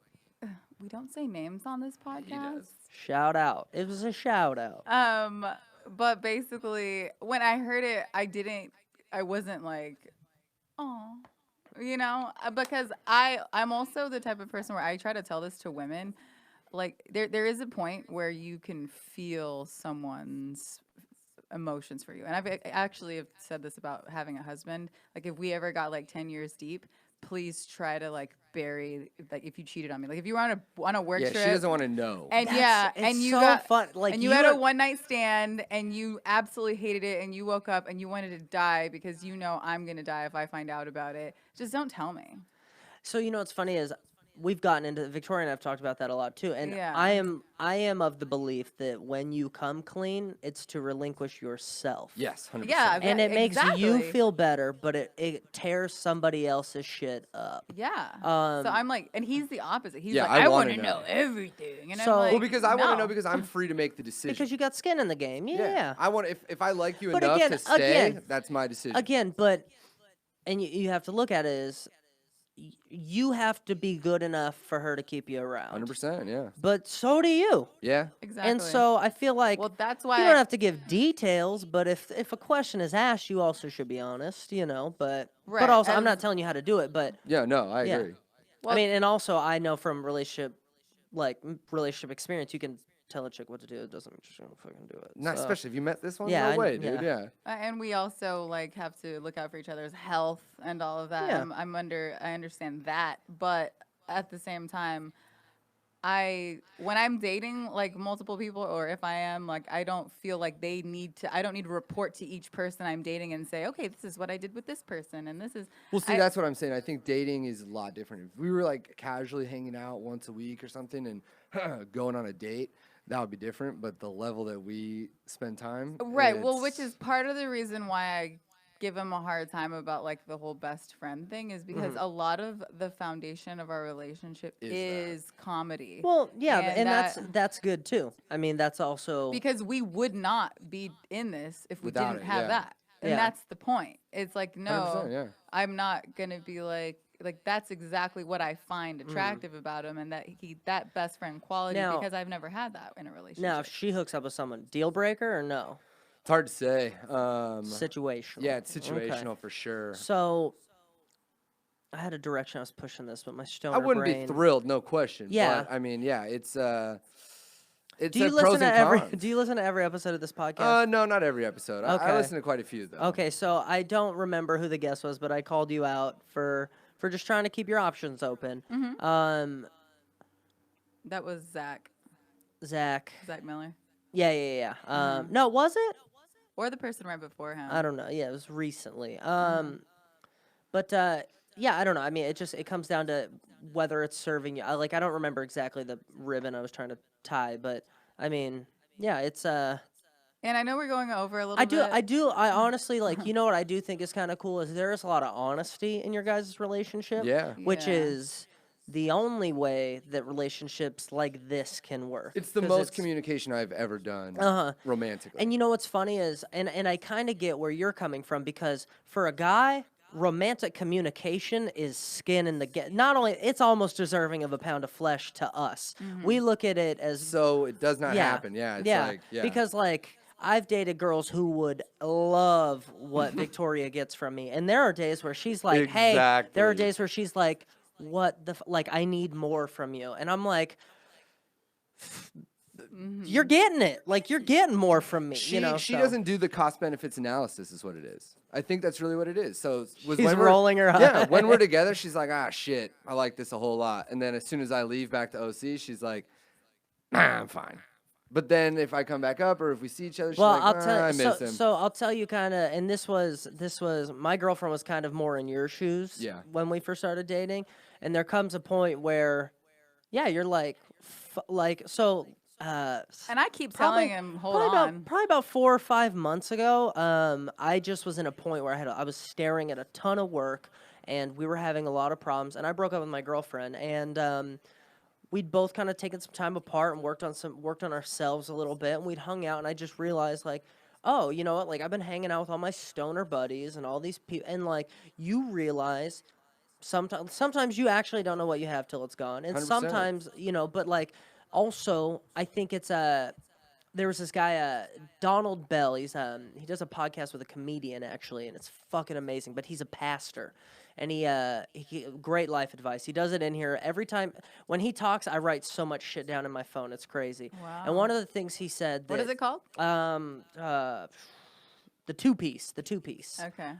we don't say names on this podcast. Shout out. It was a shout out. But basically, when I heard it, I wasn't like, oh, because I'm also the type of person where I try to tell this to women. Like there is a point where you can feel someone's emotions for you, and I've actually have said this about having a husband. Like if we ever got like 10 years deep, please try to like bury, like if you cheated on me, like if you were on a work Yeah, trip. she doesn't want to know. And It's you so got fun. Like and you had a one night stand and you absolutely hated it and you woke up and you wanted to die because I'm gonna die if I find out about it. Just don't tell me. So what's funny is we've gotten into Victoria and I've talked about that a lot too. And Yeah. I am of the belief that when you come clean, it's to relinquish yourself. Yes, 100%. Yeah, And it makes you exactly. feel better, but it tears somebody else's shit up. Yeah. Um, So I'm like, and he's the opposite. He's Yeah, like, I I wanna want to know know. everything. And So- I'm like, Well, because I want to no. know because I'm free to make the decision. Because you got skin in the game. Yeah. I want if I like you But enough again- to stay, again- that's my decision. Again, and you have to look at it as you have to be good enough for her to keep you around. 100%, yeah. But so do you. Yeah. Exactly. And so I feel like well, that's you why don't have to give details, but if a question is asked, you also should be honest, But Right, also, I'm as- not telling you how to do it, but Yeah, no, I Yeah. agree. I mean, and also I know from relationship experience, you can tell a chick what to do. It doesn't mean she's gonna fucking do it. Not So- especially if you met this one. Yeah, No way, dude. yeah. Yeah. and we also like have to look out for each other's health and all of that. Yeah. I understand that, but at the same time, when I'm dating like multiple people, or if I am, like I don't feel like I don't need to report to each person I'm dating and say, okay, this is what I did with this person, and this is. Well, see, I- that's what I'm saying. I think dating is a lot different. If we were like casually hanging out once a week or something and going on a date, that would be different. But the level that we spend time, Right. Well, which it's- is part of the reason why I give him a hard time about like the whole best friend thing is because a lot of the foundation of our relationship is comedy. Well, yeah, And and that's good too. I mean, that's also Because we would not be in this if we Without didn't it, have yeah. that. And Yeah. that's the point. It's like, no, 100%, yeah. I'm not going to be like that's exactly what I find attractive about him, and that best friend quality, Now- because I've never had that in a relationship. now if she hooks up with someone, deal breaker or no? It's hard to say. Situational. Yeah, it's Okay. situational for sure. So I had a direction I was pushing this, but my stoner I wouldn't brain. be thrilled, no question. Yeah. But, I mean, yeah, it's Do you pros listen to and every? cons. Do you listen to every episode of this podcast? No, not every episode. I Okay. listen to quite a few though. Okay, so I don't remember who the guest was, but I called you out for just trying to keep your options open. That was Zach Zach. Miller, Yeah. No, was it? or the person right before him. I don't know. Yeah, it was recently. But yeah, I don't know. I mean, it comes down to whether it's serving you. I don't remember exactly the ribbon I was trying to tie, but I mean, yeah, it's And I know we're going over a little I bit. do. I honestly you know what I do think is kind of cool is there is a lot of honesty in your guys' relationship. Yeah. Which Yeah. is the only way that relationships like this can work. It's the 'Cause most it's- communication I've ever done romantically. And you know what's funny is, and I kind of get where you're coming from because for a guy, romantic communication is skin in the game. Not only, it's almost deserving of a pound of flesh to us. We look at it as so it does not happen. Yeah. It's like, yeah. because I've dated girls who would love what Victoria gets from me, and there are days where she's like, "Hey," there are Exactly. days where she's like, "What the I need more from you," and I'm like, "You're getting it. You're getting more from me." She so. doesn't do the cost benefits analysis is what it is. I think that's really what it is. So She's when rolling her Yeah, eyes. when we're together, she's like, "Ah, shit, I like this a whole lot." And then as soon as I leave back to OC, she's like, "Nah, I'm fine." But then if I come back up or if we see each other, she's Well, like, I'll tell I you. miss him. So I'll tell you kind of, and this was my girlfriend was kind of more in your shoes. Yeah. When we first started dating, and there comes a point where, yeah, you're like, so. And I keep telling him, hold on. Probably about 4 or 5 months ago, I just was in a point where I was staring at a ton of work, and we were having a lot of problems, and I broke up with my girlfriend, and we'd both kind of taken some time apart and worked on ourselves a little bit, and we'd hung out, and I just realized, like, oh, you know what, like, I've been hanging out with all my stoner buddies and all these people, and, like, you realize sometimes you actually don't know what you have till it's gone, and 100%. sometimes, but, like, also, I think it's there was this guy, Donald Bell. He does a podcast with a comedian actually, and it's fucking amazing. But he's a pastor, and he great life advice. He does it in here every time when he talks. I write so much shit down in my phone. It's crazy. Wow. And one of the things he said. What is it called? The two piece. Okay.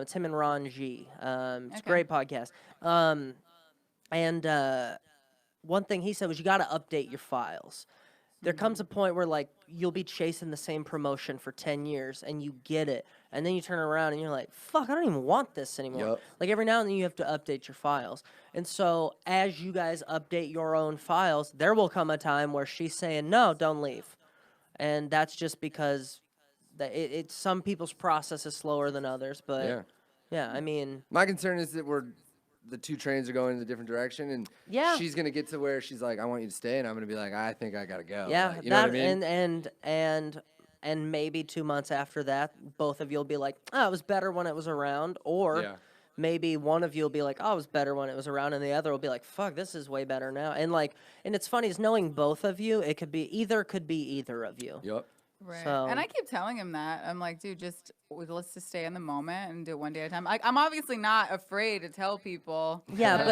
It's him and Ron G. It's a Okay. great podcast. And one thing he said was you got to update your files. There comes a point where, like, you'll be chasing the same promotion for 10 years, and you get it, and then you turn around and you're like, fuck, I don't even want this anymore. Yep. Like, every now and then you have to update your files. And so as you guys update your own files, there will come a time where she's saying, no, don't leave. And that's just because it's some people's process is slower than others, but yeah, I mean, my concern is that the two trains are going in a different direction, and she's gonna get to where she's like, I want you to stay, and I'm gonna be like, I think I gotta go. yeah, like, you know what I mean? And maybe 2 months after that, both of you will be like, oh, it was better when it was around, or maybe one of you will be like, oh, it was better when it was around, and the other will be like, fuck, this is way better now. And like, and it's funny is knowing both of you, it could be either of you. Yep. Right. So- And I keep telling him that. I'm like, dude, let's just stay in the moment and do it one day at a time. I'm obviously not afraid to tell people. Yeah,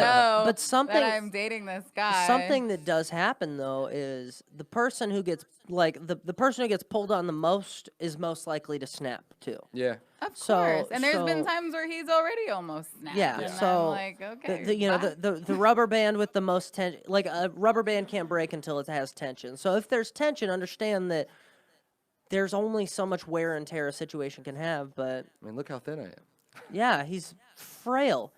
but something that I'm dating this guy. Something that does happen though is the person who gets the person who gets pulled on the most is most likely to snap too. Yeah. Of So- course. And there's been so- times where he's already almost snapped. Yeah, And so I'm like, okay. the rubber band with the most tension, like a rubber band can't break until it has tension. So if there's tension, understand that there's only so much wear and tear a situation can have. But I mean, look how thin I am. yeah, he's frail.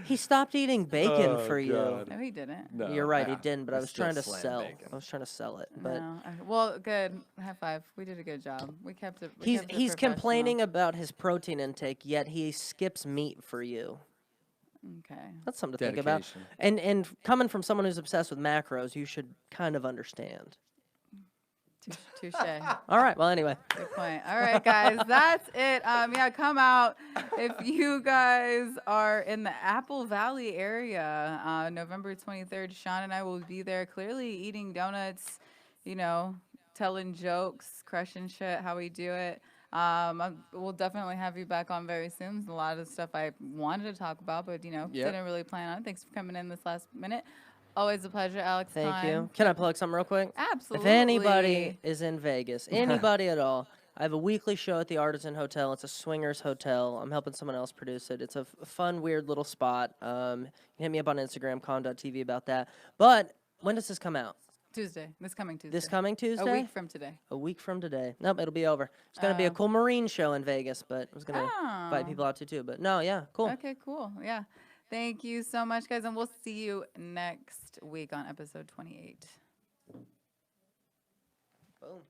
He stopped eating bacon for you. No, he didn't. No, You're right, he yeah. didn't. But I was still trying to slam sell. bacon. I was trying to sell it. But No. Well, good. High five. We did a good job. We kept it. he's complaining about his protein intake, yet he skips meat for you. Okay. That's something to think about. Dedication. And coming from someone who's obsessed with macros, you should kind of understand. Touche. All right. Well, anyway. Good point. All right, guys, that's it. Yeah, come out if you guys are in the Apple Valley area. November 23rd, Sean and I will be there, clearly eating donuts, telling jokes, crushing shit, how we do it. We'll definitely have you back on very soon. There's a lot of stuff I wanted to talk about, but didn't really plan on it. Thanks for coming in this last minute. Always a pleasure, Alex. Thank you. Can I plug something real quick? Absolutely. If anybody is in Vegas, anybody at all, I have a weekly show at the Artisan Hotel. It's a swingers hotel. I'm helping someone else produce it. It's a fun, weird little spot. You can hit me up on Instagram, con.tv, about that. But when does this come out? Tuesday. This coming Tuesday. This coming Tuesday? A week from today. A week from today. Nope, it'll be over. It's going to be a cool Marine show in Vegas, but I was going to invite people out to too. But no, yeah, cool. Okay, cool. Yeah. Thank you so much, guys, and we'll see you next week on episode 28. Boom.